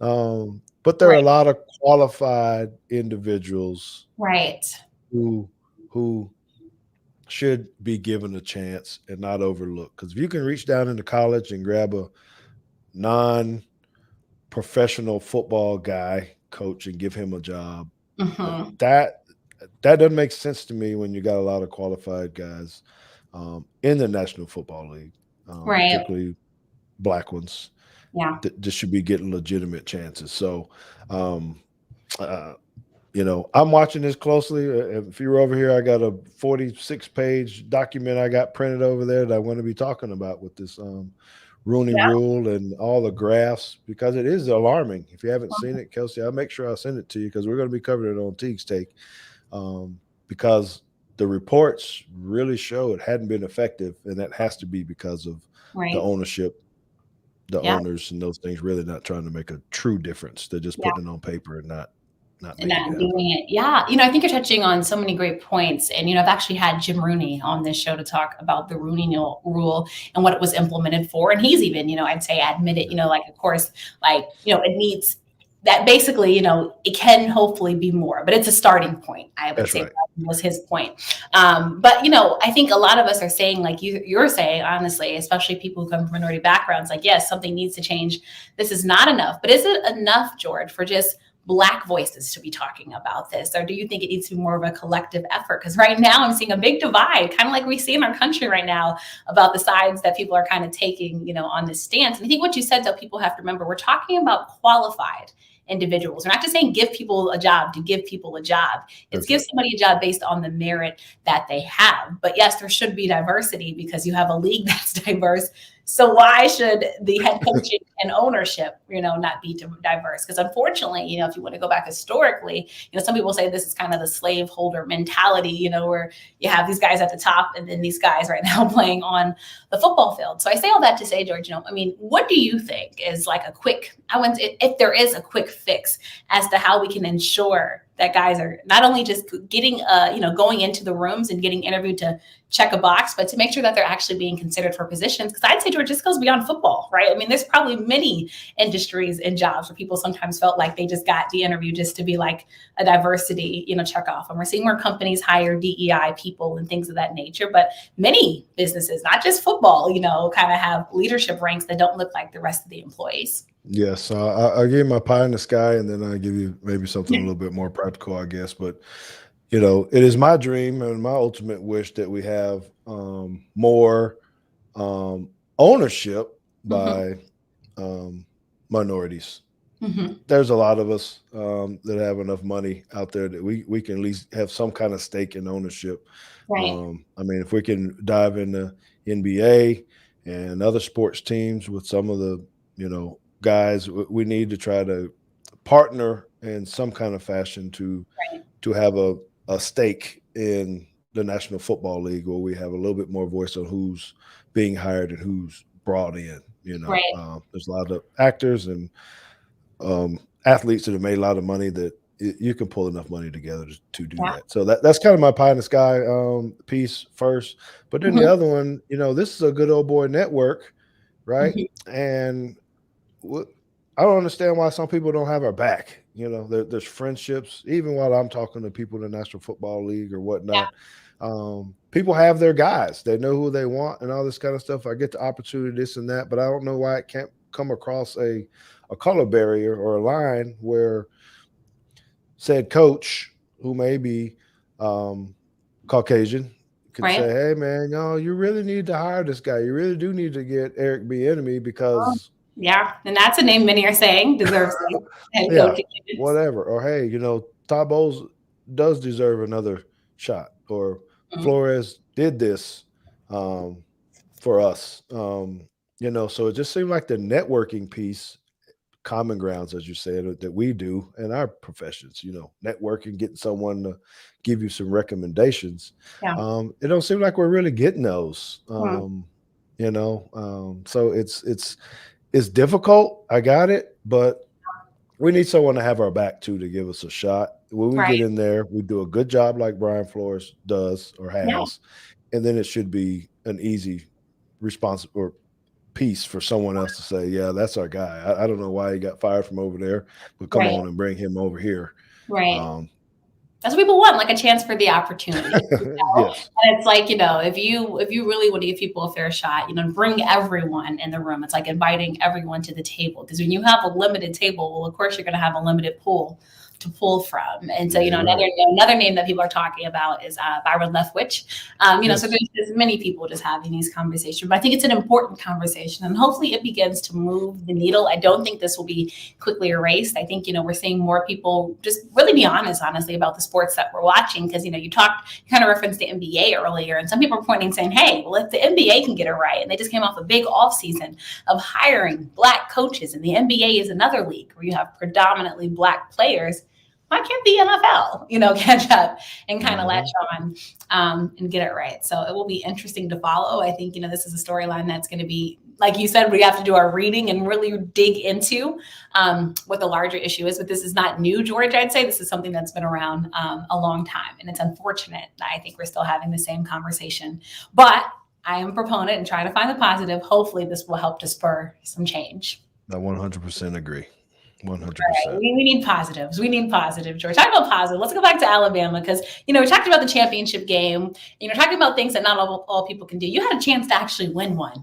But there are a lot of qualified individuals who should be given a chance and not overlooked. Because if you can reach down into college and grab a non-professional football guy coach and give him a job, that doesn't make sense to me when you got a lot of qualified guys in the National Football League, particularly Black ones. Yeah, that should be getting legitimate chances. So, I'm watching this closely. If you're over here, I got a 46-page document I got printed over there that I want to be talking about with this Rooney Rule and all the graphs, because it is alarming. If you haven't seen it, Kelsey, I'll make sure I'll send it to you, because we're going to be covering it on Teague's Take, because the reports really show it hadn't been effective, and that has to be because of the ownership. The owners and those things really not trying to make a true difference. They're just putting it on paper and not doing it. Yeah. I think you're touching on so many great points. And, I've actually had Jim Rooney on this show to talk about the Rooney Rule and what it was implemented for. And he's even, I'd say admitted, of course, it needs that basically, it can hopefully be more, but it's a starting point. I would say that was his point. But, I think a lot of us are saying, like you're saying, honestly, especially people who come from minority backgrounds, like, yes, something needs to change. This is not enough. But is it enough, George, for just Black voices to be talking about this? Or do you think it needs to be more of a collective effort? Because right now I'm seeing a big divide, kind of like we see in our country right now, about the sides that people are kind of taking, on this stance. And I think what you said, though, people have to remember, we're talking about qualified individuals. We're not just saying give people a job to give people a job. It's give somebody a job based on the merit that they have. But yes, there should be diversity, because you have a league that's diverse. So why should the head coaching and ownership, not be diverse? Because unfortunately, if you want to go back historically, some people say this is kind of the slaveholder mentality, where you have these guys at the top and then these guys right now playing on the football field. So I say all that to say, George, what do you think is like a quick, if there is a quick fix as to how we can ensure that guys are not only just getting, going into the rooms and getting interviewed to check a box, but to make sure that they're actually being considered for positions. Because I'd say, George, this goes beyond football, right? I mean, there's probably many industries and jobs where people sometimes felt like they just got the interview just to be like a diversity, check off. And we're seeing more companies hire DEI people and things of that nature. But many businesses, not just football, kind of have leadership ranks that don't look like the rest of the employees. Yes, so I'll give you my pie in the sky, and then I'll give you maybe something a little bit more practical, I guess. But it is my dream and my ultimate wish that we have more ownership by minorities. There's a lot of us that have enough money out there that we can at least have some kind of stake in ownership. Right. I mean, if we can dive into NBA and other sports teams with some of the, guys, we need to try to partner in some kind of fashion to have a stake in the National Football League, where we have a little bit more voice on who's being hired and who's brought in. There's a lot of actors and athletes that have made a lot of money that you can pull enough money together to do that. So that's kind of my pie in the sky piece first. But then the other one, this is a good old boy network, right? And I don't understand why some people don't have our back. There's friendships, even while I'm talking to people in the National Football League or whatnot. People have their guys. They know who they want and all this kind of stuff. I get the opportunity, this and that, but I don't know why it can't come across a color barrier or a line where said coach, who may be Caucasian, could say, hey, man, you really need to hire this guy. You really do need to get Eric Bieniemy because – yeah, and that's a name many are saying deserves head coaching. Whatever. Or, hey, Todd Bowles does deserve another shot. Or Flores did this for us. So it just seemed like the networking piece, common grounds, as you said, that we do in our professions, networking, getting someone to give you some recommendations. It don't seem like we're really getting those, so it's difficult. I got it, but we need someone to have our back too, to give us a shot. When we get in there, we do a good job like Brian Flores does or has, and then it should be an easy response or piece for someone else to say, yeah, that's our guy. I don't know why he got fired from over there, but come on and bring him over here. Right. That's what people want, like a chance for the opportunity. Yes. And it's like, if you really want to give people a fair shot, bring everyone in the room. It's like inviting everyone to the table, because when you have a limited table, well, of course, you're going to have a limited pool to pull from. And so, another name that people are talking about is Byron Leftwich. So there's many people just having these conversations, but I think it's an important conversation, and hopefully it begins to move the needle. I don't think this will be quickly erased. I think, we're seeing more people just really be honestly, about the sports that we're watching. Because, you kind of referenced the NBA earlier, and some people are pointing saying, hey, well, if the NBA can get it right, and they just came off a big offseason of hiring Black coaches, and the NBA is another league where you have predominantly Black players, why can't the NFL, catch up and kind of latch on and get it right? So it will be interesting to follow. I think, this is a storyline that's going to be, like you said, we have to do our reading and really dig into what the larger issue is. But this is not new, George. I'd say this is something that's been around a long time. And it's unfortunate that I think we're still having the same conversation. But I am a proponent and trying to find the positive. Hopefully this will help to spur some change. I 100% agree. 100%. Right. We need positives. We need positive, George. Talk about positive. Let's go back to Alabama, because, we talked about the championship game. Talking about things that not all people can do. You had a chance to actually win one,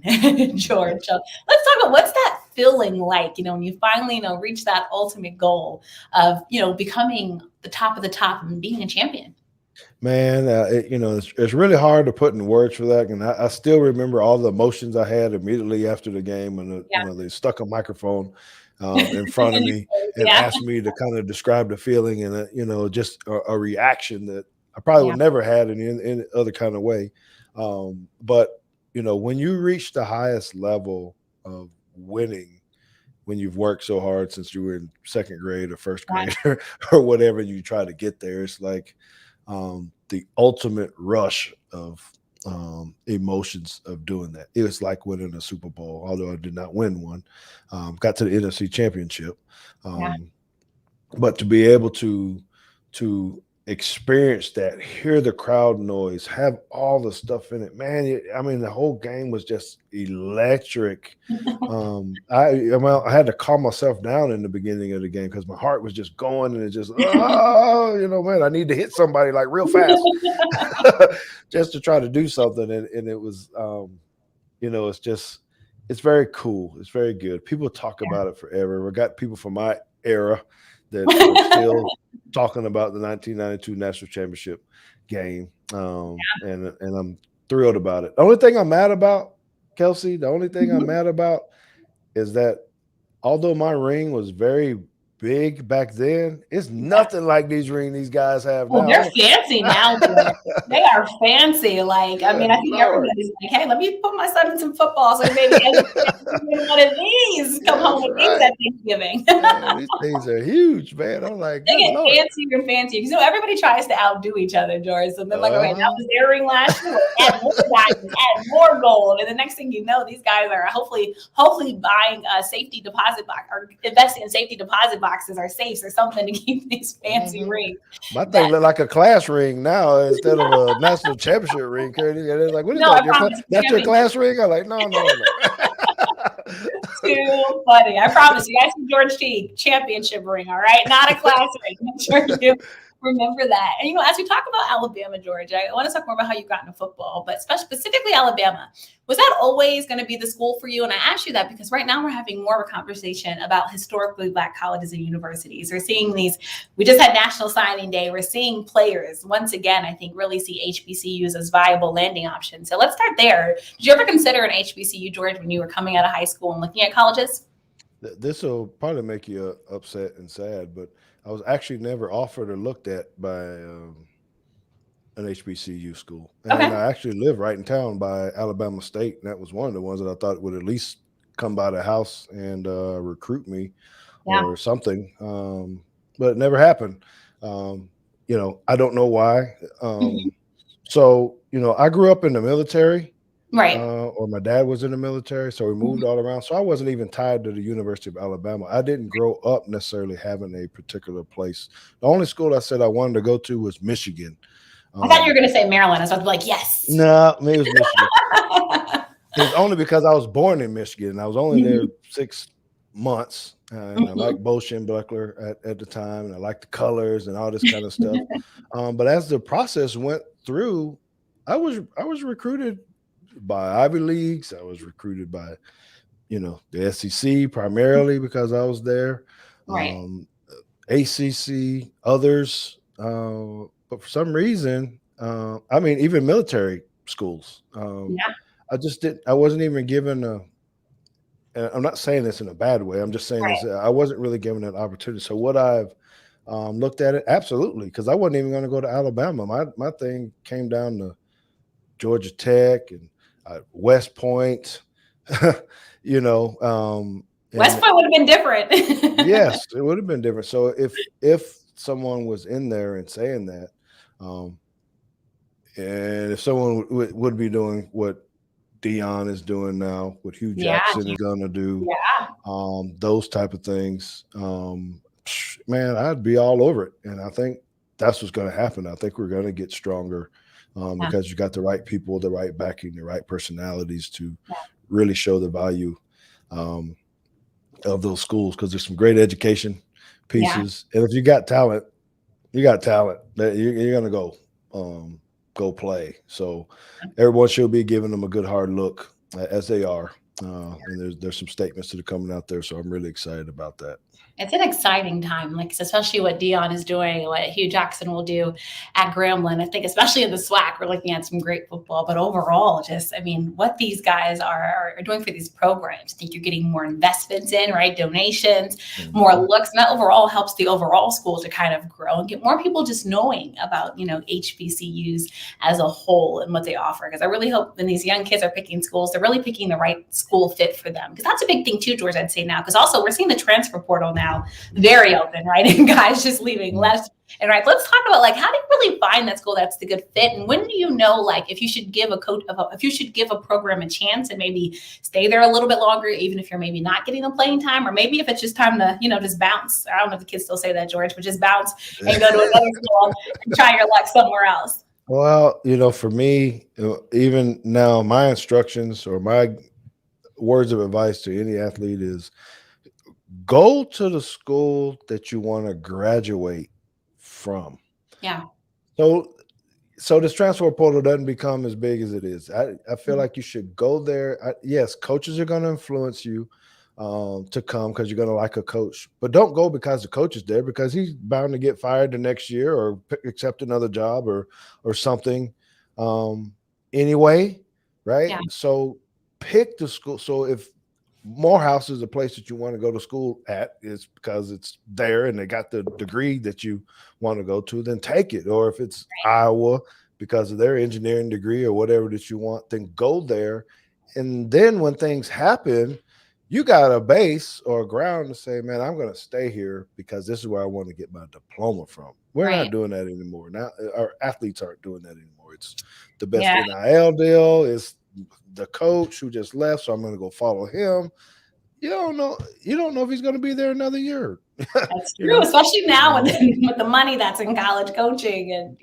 George. So let's talk about what's that feeling like, when you finally, reach that ultimate goal of, becoming the top of the top and being a champion. Man, it's really hard to put in words for that. And I still remember all the emotions I had immediately after the game, and they stuck a microphone in front of me and asked me to kind of describe the feeling, and just a reaction that I probably would never had in any other kind of way. But when you reach the highest level of winning, when you've worked so hard since you were in second grade or first grade or whatever, you try to get there, it's like the ultimate rush of emotions of doing that. It was like winning a Super Bowl, although I did not win one. Got to the NFC Championship, but to be able to experience that, hear the crowd noise, have all the stuff in it, man. I mean, the whole game was just electric. I had to calm myself down in the beginning of the game because my heart was just going, and it just, man, I need to hit somebody like real fast just to try to do something. And it was, it's very cool. It's very good. People talk about it forever. We got people from my era that are still talking about the 1992 national championship game. And I'm thrilled about it. The only thing I'm mad about, Kelsey, is that although my ring was very big back then, it's nothing like these rings these guys have now. They're fancy now. They are fancy. Like, I mean, I think everybody's like, hey, let me put my son in some football so maybe one of these come home with these at Thanksgiving. These things are huge, man. I'm like, they get fancier and fancier. Because everybody tries to outdo each other, George. So they're like, okay, that was their ring last year. Add more diamonds, add more gold. And the next thing you know, these guys are hopefully buying a safety deposit box or investing in safety deposit boxes or safes or something to keep these fancy rings. My thing look like a class ring now instead of a national championship ring. And it's like, what is that? That's your class ring? I'm like, no. Too funny. I promise you. I see George Teague championship ring. All right, not a class ring. I'm sure you remember that. And as we talk about Alabama, George, I want to talk more about how you got into football, but specifically Alabama. Was that always going to be the school for you? And I ask you that because right now we're having more of a conversation about historically Black colleges and universities. We're seeing these. We just had National Signing Day. We're seeing players once again, I think, really see HBCUs as viable landing options. So let's start there. Did you ever consider an HBCU, George, when you were coming out of high school and looking at colleges? This will probably make you upset and sad, but I was actually never offered or looked at by an HBCU school. And I actually live right in town by Alabama State. And that was one of the ones that I thought would at least come by the house and recruit me or something. But it never happened. I don't know why. So, I grew up in the military. Right. Or my dad was in the military, so we moved all around. So I wasn't even tied to the University of Alabama. I didn't grow up necessarily having a particular place. The only school I said I wanted to go to was Michigan. I thought you were going to say Maryland. So I was like, yes. No, it was Michigan. It was only because I was born in Michigan. I was only there 6 months. And I liked Bo Schembechler at the time, and I liked the colors and all this kind of stuff. But as the process went through, I was recruited by Ivy Leagues. I was recruited by, the SEC primarily because I was there. Right. ACC, others. But for some reason, even military schools. I wasn't even given and I'm not saying this in a bad way. I'm just saying this. I wasn't really given an opportunity. So what I've looked at it, absolutely, because I wasn't even going to go to Alabama. My thing came down to Georgia Tech and West Point, West Point would have been different. Yes, it would have been different. So if someone was in there and saying that, and if someone would be doing what Deion is doing now, what Hugh Jackson is going to do, those type of things, man, I'd be all over it. And I think that's what's going to happen. I think we're going to get stronger. Because you got the right people, the right backing, the right personalities to really show the value of those schools. Because there's some great education pieces, and if you got talent, you got talent. That you're gonna go play. So everyone should be giving them a good hard look as they are. And there's some statements that are coming out there, so I'm really excited about that. It's an exciting time, especially what Deion is doing, what Hugh Jackson will do at Grambling. I think especially in the SWAC, we're looking at some great football, but overall, what these guys are doing for these programs. I think you're getting more investments in, right? Donations, more looks, and that overall helps the overall school to kind of grow and get more people just knowing about, HBCUs as a whole and what they offer. Because I really hope when these young kids are picking schools, they're really picking the right school fit for them? Because that's a big thing too, George, I'd say now. Because also we're seeing the transfer portal now very open, right? And guys just leaving left and right. Let's talk about like how do you really find that school that's the good fit, and when do you know like if you should give a program a chance and maybe stay there a little bit longer, even if you're maybe not getting the playing time, or maybe if it's just time to just bounce. I don't know if the kids still say that, George, but just bounce and go to another school and try your luck somewhere else. Well, for me, even now, my instructions or my words of advice to any athlete is go to the school that you want to graduate from. Yeah. So this transfer portal doesn't become as big as it is. I feel like you should go there. Yes, coaches are going to influence you to come because you're going to like a coach. But don't go because the coach is there, because he's bound to get fired the next year or accept another job or something anyway, right? Yeah. So pick the school. So if Morehouse is a place that you want to go to school at, is because it's there and they got the degree that you want to go to, then take it. Or if it's Iowa because of their engineering degree or whatever that you want, then go there. And then when things happen, you got a base or a ground to say, man, I'm going to stay here because this is where I want to get my diploma from. We're not doing that anymore. Now our athletes aren't doing that anymore. It's the best NIL deal. It's the coach who just left, so I'm going to go follow him. You don't know if he's going to be there another year. That's true, especially now with the money that's in college coaching and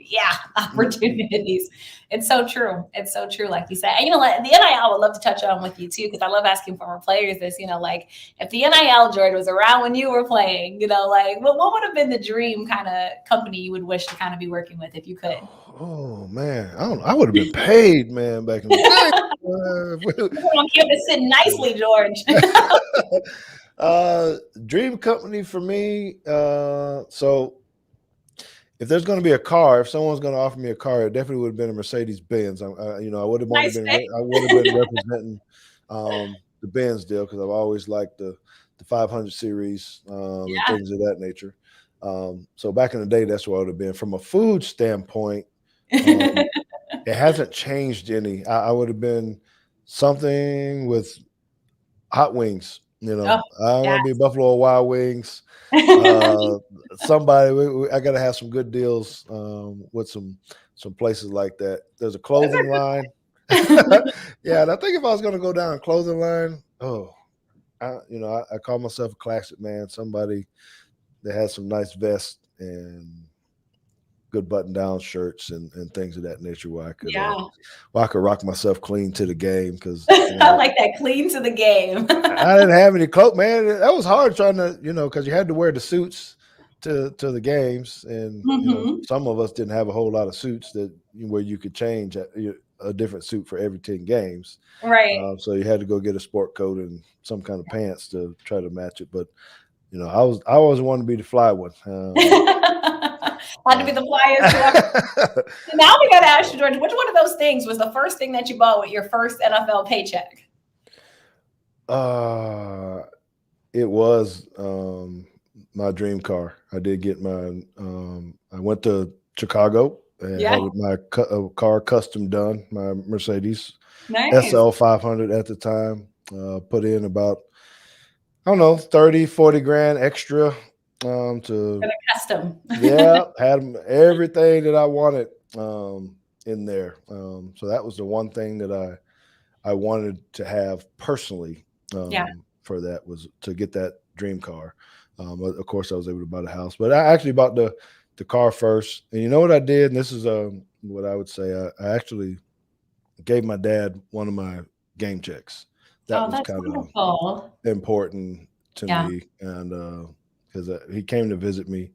opportunities. It's so true. It's so true, like you said. And the NIL I would love to touch on with you too, because I love asking former players this. Like if the NIL, George, was around when you were playing, like what would have been the dream kind of company you would wish to kind of be working with if you could? Oh man, I don't know. I would have been paid, man, back in the day. On campus sitting nicely, George. Dream company for me. So if there's going to be a car, if someone's going to offer me a car, it definitely would have been a Mercedes Benz. I would have been representing the Benz deal because I've always liked the 500 series and things of that nature. So back in the day, that's what I would have been. From a food standpoint, it hasn't changed any. I would have been something with hot wings. I want to be Buffalo Wild Wings. Somebody, I got to have some good deals with some places like that. There's a clothing line. And I think if I was going to go down a clothing line, I call myself a classic man. Somebody that has some nice vests and good button-down shirts and things of that nature where I could rock myself clean to the game because I like that, clean to the game. I didn't have any clothes, man. That was hard trying to, because you had to wear the suits to the games, and some of us didn't have a whole lot of suits where you could change a different suit for every 10 games. Right. So you had to go get a sport coat and some kind of pants to try to match it. But I always wanted to be the fly one. Had to be the flyest. So now we got to ask you, George, which one of those things was the first thing that you bought with your first NFL paycheck? It was my dream car. I did get my. I went to Chicago and had my car custom done. My Mercedes SL 500 at the time. Put in about 30-40 grand extra. For the custom. Had everything that I wanted in there. So that was the one thing that I wanted to have personally for that, was to get that dream car. Of course, I was able to buy the house, but I actually bought the car first. And you know what I did? And this is what I would say. I actually gave my dad one of my game checks. That was kind of important to me. And because he came to visit me,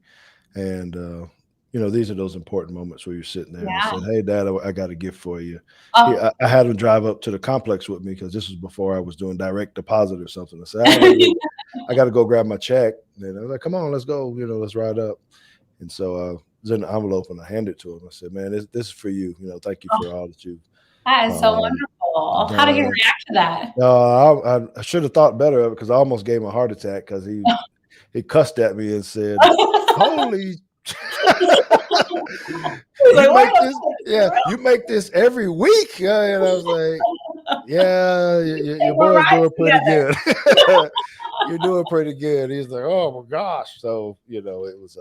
and these are those important moments where you're sitting there and said, "Hey, Dad, I got a gift for you." I had him drive up to the complex with me because this was before I was doing direct deposit or something. I said, "I got to go grab my check," and I was like, "Come on, let's go. Let's ride up." And so it was in an envelope, and I handed it to him. I said, "Man, this is for you. Thank you for all that you've." That is so wonderful. How did you react to that? I should have thought better of it because I almost gave him a heart attack because he cussed at me and said, "Holy." You make this every week. And I was like, Yeah, your boy's doing pretty good. You're doing pretty good. He's like, oh my gosh. So, it was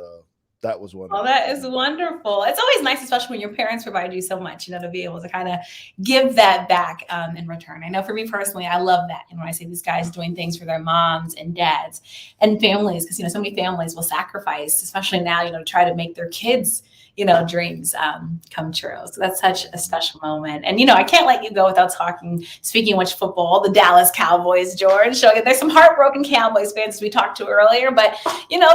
that was one. Oh, that is wonderful. It's always nice, especially when your parents provide you so much, to be able to kind of give that back in return. I know for me personally, I love that. And when I see these guys doing things for their moms and dads and families, because, so many families will sacrifice, especially now, to try to make their kids, dreams come true. So that's such a special moment. And, I can't let you go without speaking of which football, the Dallas Cowboys, George. So there's some heartbroken Cowboys fans we talked to earlier, but,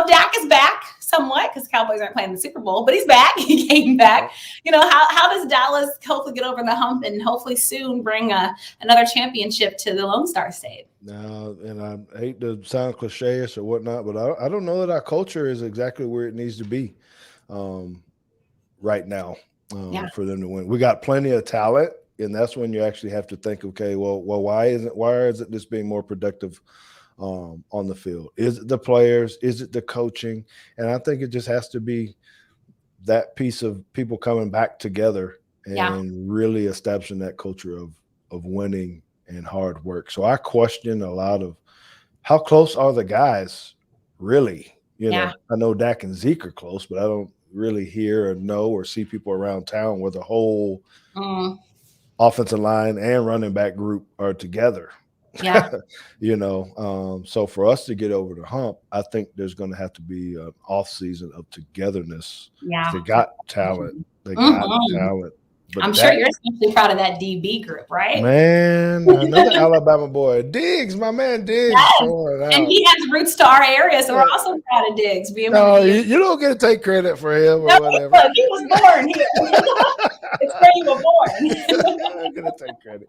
Dak is back somewhat because Cowboys aren't playing the Super Bowl, but he's back. He came back. How does Dallas hopefully get over the hump and hopefully soon bring another championship to the Lone Star State? No, and I hate to sound cliche-ish or whatnot, but I don't know that our culture is exactly where it needs to be right now for them to win. We got plenty of talent, and that's when you actually have to think, okay, well, why isn't this being more productive on the field? Is it the players? Is it the coaching? And I think it just has to be that piece of people coming back together and really establishing that culture of winning and hard work. So I question a lot of how close are the guys really? I know Dak and Zeke are close, but I don't really hear or know or see people around town where the whole offensive line and running back group are together. Yeah. So for us to get over the hump, I think there's going to have to be an off season of togetherness. Yeah. They got talent. They got talent. But I'm sure you're especially proud of that DB group, right? Man, another Alabama boy. Diggs, my man Diggs. Yes. And he has roots to our area, so we're also proud of Diggs. You don't get to take credit for him or whatever. Look, he was born here. It's where you were born. I'm going to take credit.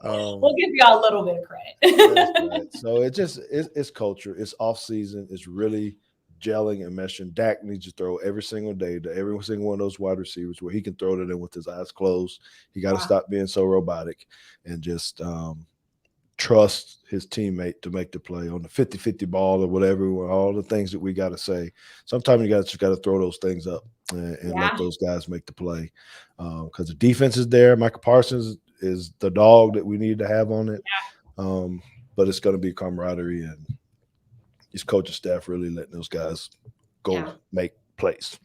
We'll give you all a little bit of credit. That's right. So it's culture. It's off season. It's really gelling and meshing. Dak needs to throw every single day to every single one of those wide receivers where he can throw it in with his eyes closed. He got to stop being so robotic and just trust his teammate to make the play on the 50-50 ball or whatever, all the things that we got to say. Sometimes you just got to throw those things up and let those guys make the play because the defense is there. Michael Parsons is the dog that we need to have on it. But it's going to be camaraderie and his coaching staff really letting those guys go make plays.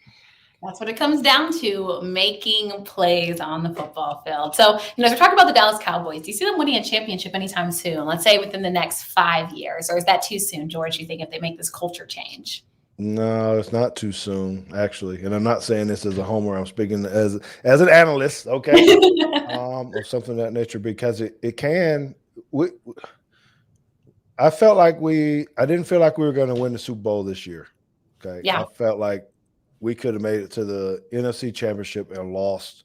That's what it comes down to, making plays on the football field. So, as we're talking about the Dallas Cowboys, do you see them winning a championship anytime soon? Let's say within the next 5 years, or is that too soon, George, you think, if they make this culture change? No, it's not too soon, actually. And I'm not saying this as a homer. I'm speaking as an analyst, okay, or something of that nature, because it can. I didn't feel like we were going to win the Super Bowl this year. Okay. Yeah. I felt like we could have made it to the NFC Championship and lost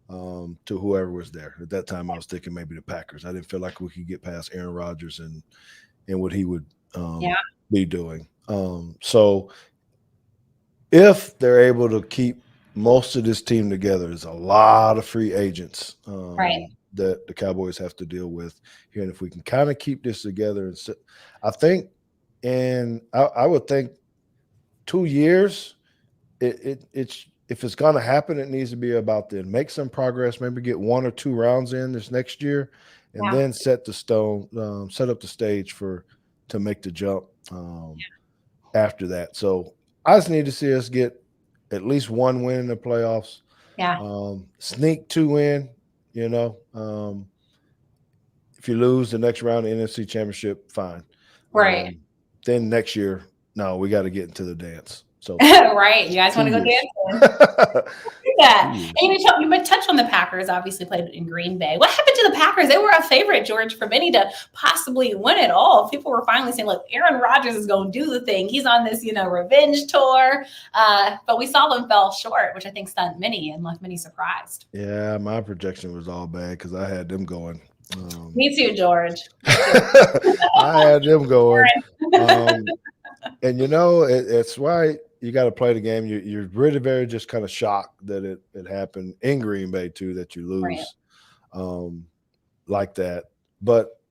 to whoever was there. At that time, I was thinking maybe the Packers. I didn't feel like we could get past Aaron Rodgers and what he would be doing. So if they're able to keep most of this team together, there's a lot of free agents. That the Cowboys have to deal with here. And if we can kind of keep this together, I think, and I would think 2 years, it's if it's going to happen, it needs to be about then. Make some progress, maybe get 1 or 2 rounds in this next year, and then set up the stage to make the jump after that. So I just need to see us get at least 1 win in the playoffs. Sneak 2 in. If you lose the next round of the NFC Championship, fine. Right. Then next year, no, we got to get into the dance. So right, you guys want to go dancing? And you touched on the Packers. Obviously, played in Green Bay. What happened to the Packers? They were a favorite, George, for many to possibly win it all. People were finally saying, "Look, Aaron Rodgers is going to do the thing. He's on this, revenge tour." But we saw them fell short, which I think stunned many and left many surprised. Yeah, my projection was all bad because I had them going. Me too, George. I had them going. And it's why you got to play the game. You're really very just kind of shocked that it happened in Green Bay too, that you lose like that. But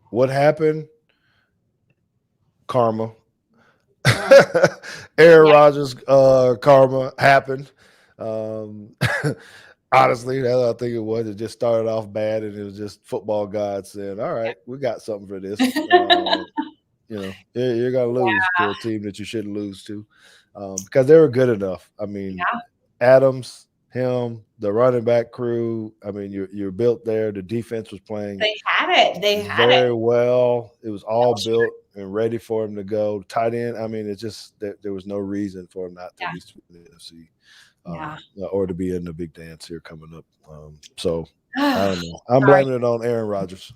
what happened? Karma. Aaron Rodgers' karma happened. Honestly, that's what I think it was. It just started off bad, and it was just football gods saying, "All right, we got something for this." You're going to lose to a team that you shouldn't lose to, because they were good enough. I mean, Adams, him, the running back crew. I mean, you're built there. The defense was playing. They had it. They had very well. It was all built and ready for him to go. Tight end. I mean, it's just that there was no reason for him not to at least win the NFC. Or to be in the big dance here coming up. So I don't know. I'm blaming it on Aaron Rodgers.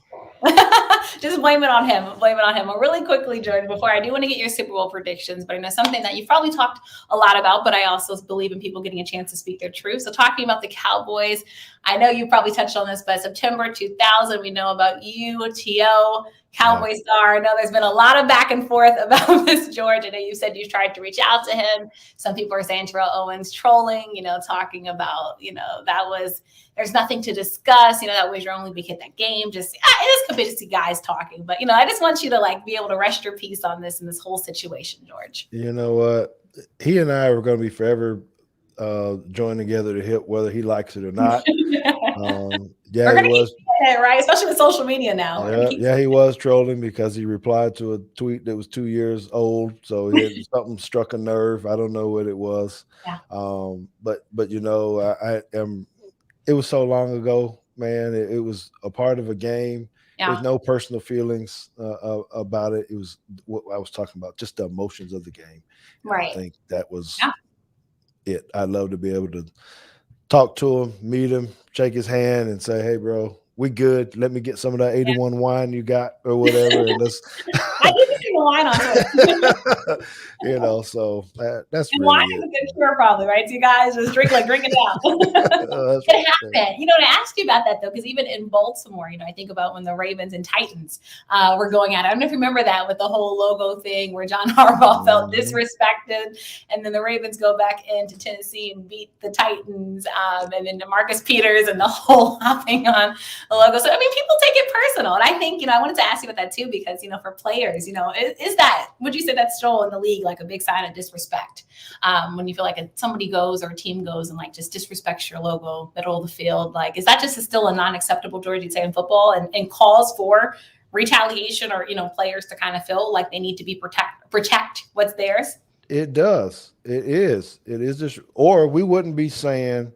Just blame it on him. Blame it on him. Well, really quickly, George, before I do want to get your Super Bowl predictions, but I know something that you've probably talked a lot about, but I also believe in people getting a chance to speak their truth. So talking about the Cowboys, I know you probably touched on this, but September 2000, we know about you, T.O., Cowboy star. I know there's been a lot of back and forth about this, George. I know you said you tried to reach out to him. Some people are saying Terrell Owens trolling, talking about, there's nothing to discuss. That was your only big hit that game. It is conspiracy guys talking. But, I just want you to be able to rest your peace on this and this whole situation, George. You know what? He and I are going to be forever joined together to hit whether he likes it or not. He was right, especially with social media now. He was trolling because he replied to a tweet that was 2 years old, so something struck a nerve. I don't know what it was. But I am. It was so long ago, man. It was a part of a game. There's no personal feelings about it. It was what I was talking about, just the emotions of the game. Right. I think that was it. I'd love to be able to talk to him, meet him, shake his hand, and say, "Hey, bro, we good. Let me get some of that 81 wine you got, or whatever." And let's. I did see the wine on it. So that's and really wine is a good cure, probably, right? So you guys just drink it down. It happened. To ask you about that though, because even in Baltimore, I think about when the Ravens and Titans were going at it. I don't know if you remember that with the whole logo thing where John Harbaugh felt disrespected, and then the Ravens go back into Tennessee and beat the Titans, and then DeMarcus Peters and the whole hopping on the logo. So people take it personal, and I think I wanted to ask you about that too, because for players, would you say that's still in the league like a big sign of disrespect when you feel like somebody goes or a team goes and just disrespects your logo, middle of the field? Is that just still a non-acceptable, George, you'd say, in football, and calls for retaliation or players to kind of feel like they need to be protect what's theirs? It does. It is just, or we wouldn't be saying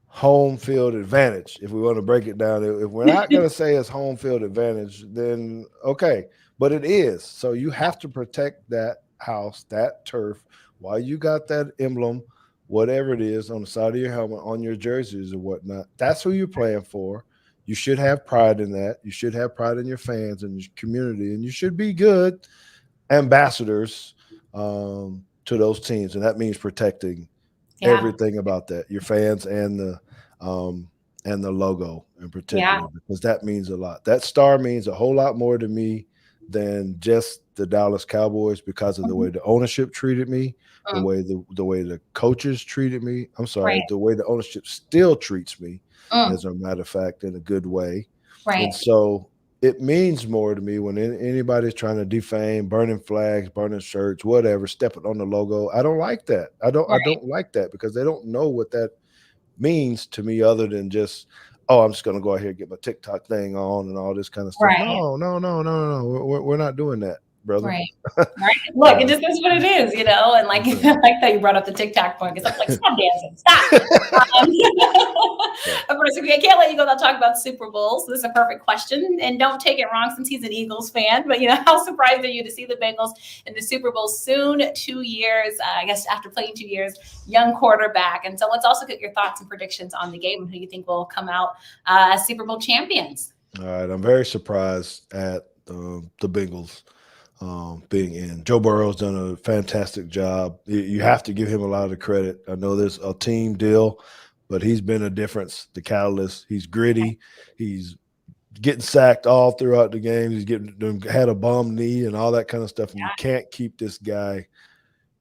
home field advantage if we want to break it down. If we're not going to say it's home field advantage, then okay, but it is. So you have to protect that house, that turf, while you got that emblem, whatever it is, on the side of your helmet, on your jerseys or whatnot. That's who you're playing for. You should have pride in that. You should have pride in your fans and your community, and you should be good ambassadors to those teams, and that means protecting everything about that, your fans and the logo in particular, because that means a lot. That star means a whole lot more to me than just the Dallas Cowboys, because of the way the ownership treated me, the way the coaches treated me. I'm sorry, the way the ownership still treats me, as a matter of fact, in a good way. Right. And so it means more to me when anybody's trying to defame, burning flags, burning shirts, whatever, stepping on the logo. I don't like that. I don't like that, because they don't know what that means to me, other than just, I'm just going to go out here and get my TikTok thing on and all this kind of stuff. Right. No. We're not doing that, brother. Right. Look, it just is what it is, and I like that you brought up the TikTok point, because I'm like, stop dancing, stop. Of course, I can't let you go without talking about Super Bowl. So this is a perfect question, and don't take it wrong since he's an Eagles fan, but how surprised are you to see the Bengals in the Super Bowl soon? 2 years, I guess, after playing 2 years, young quarterback. And so let's also get your thoughts and predictions on the game and who you think will come out as Super Bowl champions. All right, I'm very surprised at the Bengals being in. Joe Burrow's done a fantastic job. You have to give him a lot of the credit. I know there's a team deal, but he's been a difference, the catalyst. He's gritty. He's getting sacked all throughout the game. He's had a bum knee and all that kind of stuff, and you can't keep this guy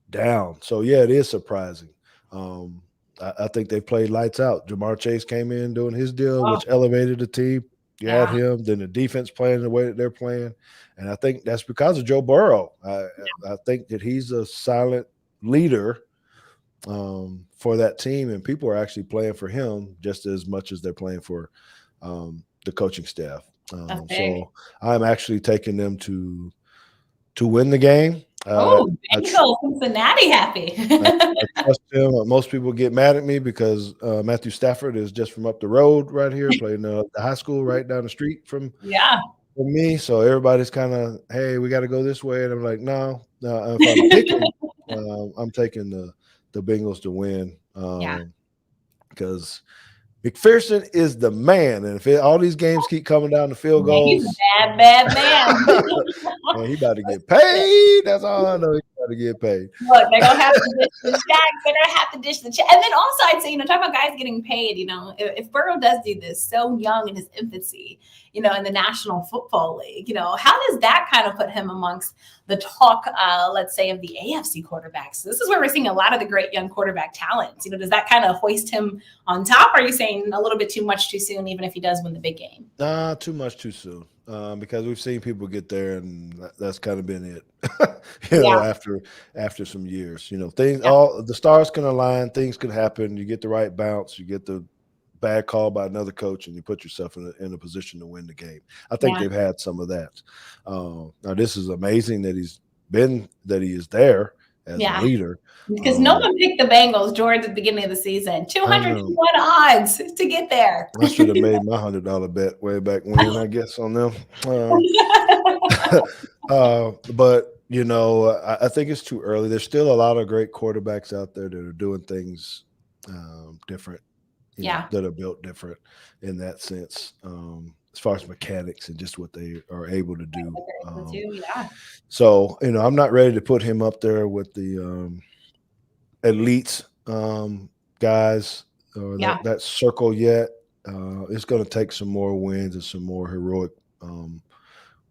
down. So, it is surprising. I think they played lights out. Jamar Chase came in doing his deal, which elevated the team. You had him, then the defense playing the way that they're playing. And I think that's because of Joe Burrow. I think that he's a silent leader for that team, and people are actually playing for him just as much as they're playing for the coaching staff. So I'm actually taking them to win the game. Cincinnati happy. I trust him. Most people get mad at me because Matthew Stafford is just from up the road right here, playing the high school right down the street from me. So everybody's kind of, hey, we got to go this way. And I'm like, no. If I'm picking, I'm taking the Bengals to win because McPherson is the man. And if all these games keep coming down to field goals. He's a bad man. Man, he about to get paid. That's all I know. He's about to get paid. Look, they're going to have to dish the Shacks. They're going to have to dish the check. And then also I'd say, talk about guys getting paid, if Burrow does do this so young in his infancy, in the National Football League, how does that kind of put him amongst the talk, let's say, of the AFC quarterbacks? This is where we're seeing a lot of the great young quarterback talents. Does that kind of hoist him on top? Or are you saying a little bit too much too soon, even if he does win the big game? Too much too soon. Because we've seen people get there, and that's kind of been it. After some years, things all the stars can align, things can happen. You get the right bounce, you get the bad call by another coach, and you put yourself in a position to win the game. I think they've had some of that. Now this is amazing that he is there as a leader. Because no one picked the Bengals, George, at the beginning of the season. 201 odds to get there. I should have made my $100 bet way back when, I guess, on them. But I think it's too early. There's still a lot of great quarterbacks out there that are doing things different. That are built different in that sense. As far as mechanics and just what they are able to do. So, I'm not ready to put him up there with the elite guys or that circle yet. It's going to take some more wins and some more heroic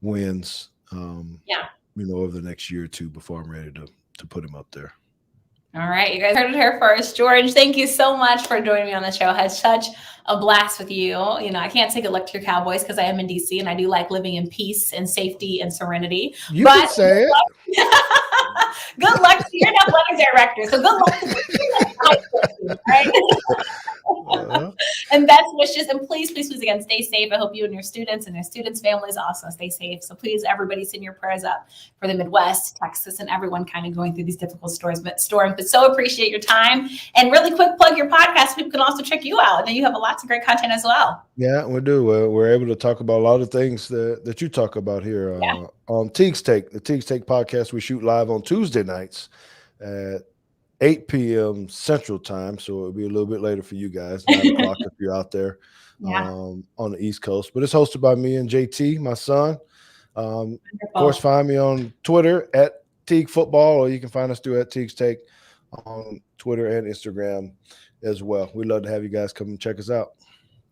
wins, over the next year or two before I'm ready to put him up there. All right, you guys heard it here first. George, thank you so much for joining me on the show. I had such a blast with you. I can't say good luck to your Cowboys because I am in D.C. and I do like living in peace and safety and serenity. You can say it. Good luck to your athletic director. So good luck to you, right? And best wishes. And please, again, stay safe. I hope you and your students and their students' families also stay safe. So please, everybody, send your prayers up for the Midwest, Texas, and everyone kind of going through these difficult storms. But so appreciate your time. And really quick, plug your podcast. People can also check you out. I know you have lots of great content as well. Yeah, we do. We're able to talk about a lot of things that you talk about here on Teague's Take, the Teague's Take podcast. We shoot live on Tuesday nights at 8 p.m. Central Time, so it'll be a little bit later for you guys, 9 o'clock if you're out there on the East Coast. But it's hosted by me and JT, my son. Of course, find me on Twitter at Teague Football, or you can find us through at Teague's Take on Twitter and Instagram as well. We'd love to have you guys come and check us out.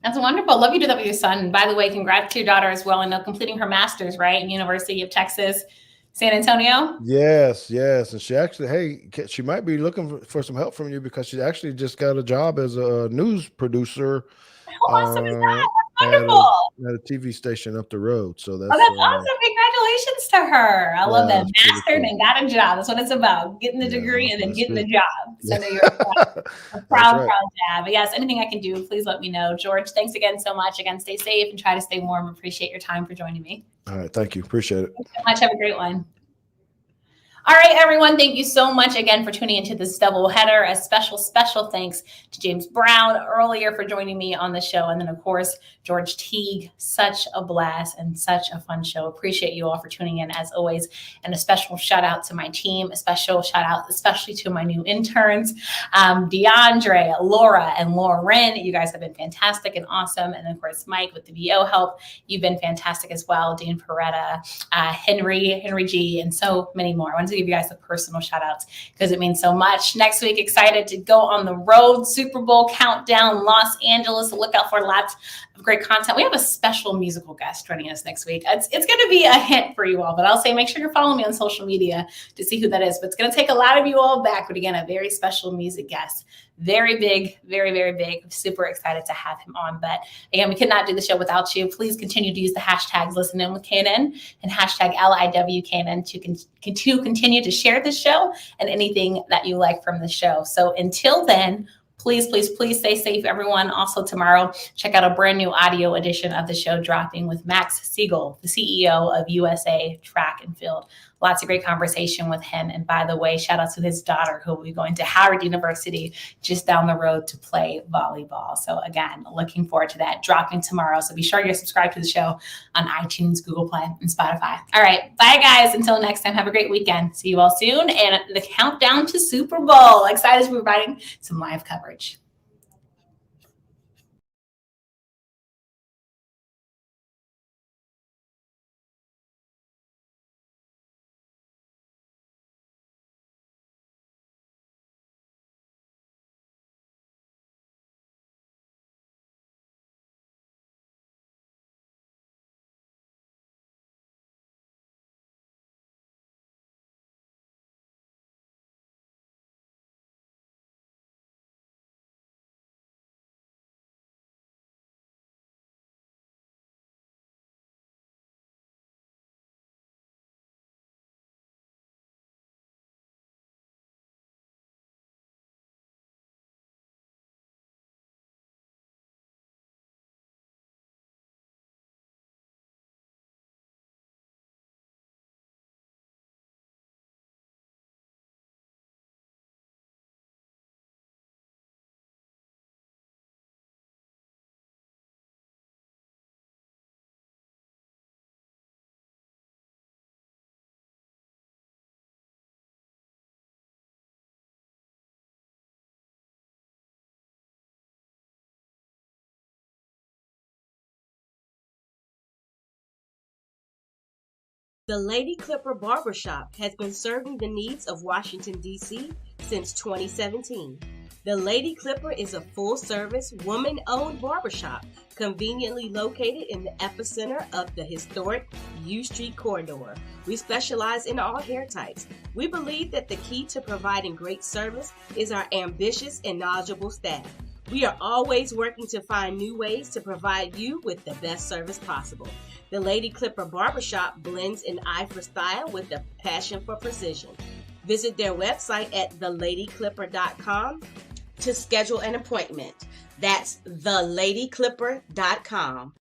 That's wonderful. Love you do that with your son. And by the way, congrats to your daughter as well. I know completing her master's, right? In University of Texas, San Antonio. Yes. And she actually, she might be looking for some help from you because she actually just got a job as a news producer. How awesome is that? That's wonderful. At a TV station up the road. So that's awesome. Congratulations to her. I love that. Mastered and got a job. That's what it's about. Getting the degree and then getting the job. So you're a proud dad. But yes, anything I can do, please let me know. George, thanks again so much. Again, stay safe and try to stay warm. Appreciate your time for joining me. All right. Thank you. Appreciate it. Thanks so much. Have a great one. All right, everyone. Thank you so much again for tuning into this double header. A special thanks to James Brown earlier for joining me on the show. And then, of course, George Teague. Such a blast and such a fun show. Appreciate you all for tuning in as always. And a special shout out to my team. A special shout out especially to my new interns, DeAndre, Laura, and Lauren. You guys have been fantastic and awesome. And, of course, Mike with the VO help. You've been fantastic as well. Dean Peretta, Henry G, and so many more. I want to give you guys the personal shout outs because it means so much. Next week, excited to go on the road. Super Bowl countdown, Los Angeles. Look out for lots of great content. We have a special musical guest joining us next week. It's going to be a hint for you all, but I'll say make sure you're following me on social media to see who that is. But it's going to take a lot of you all back. But again, a very special music guest very big, very, very big. Super excited to have him on. But again, we could not do the show without you. Please continue to use the hashtags Listen In With KNN and hashtag LIWKNN to continue to share the show and anything that you like from the show. So until then, please, please, please stay safe, everyone. Also tomorrow, check out a brand new audio edition of the show dropping with Max Siegel, the CEO of USA Track and Field. Lots of great conversation with him. And by the way, shout out to his daughter who will be going to Howard University just down the road to play volleyball. So again, looking forward to that dropping tomorrow. So be sure you're subscribed to the show on iTunes, Google Play, and Spotify. All right. Bye, guys. Until next time, have a great weekend. See you all soon. And the countdown to Super Bowl. Excited to be providing some live coverage. The Lady Clipper Barbershop has been serving the needs of Washington, D.C. since 2017. The Lady Clipper is a full-service, woman-owned barbershop conveniently located in the epicenter of the historic U Street corridor. We specialize in all hair types. We believe that the key to providing great service is our ambitious and knowledgeable staff. We are always working to find new ways to provide you with the best service possible. The Lady Clipper Barbershop blends an eye for style with a passion for precision. Visit their website at theladyclipper.com to schedule an appointment. That's theladyclipper.com.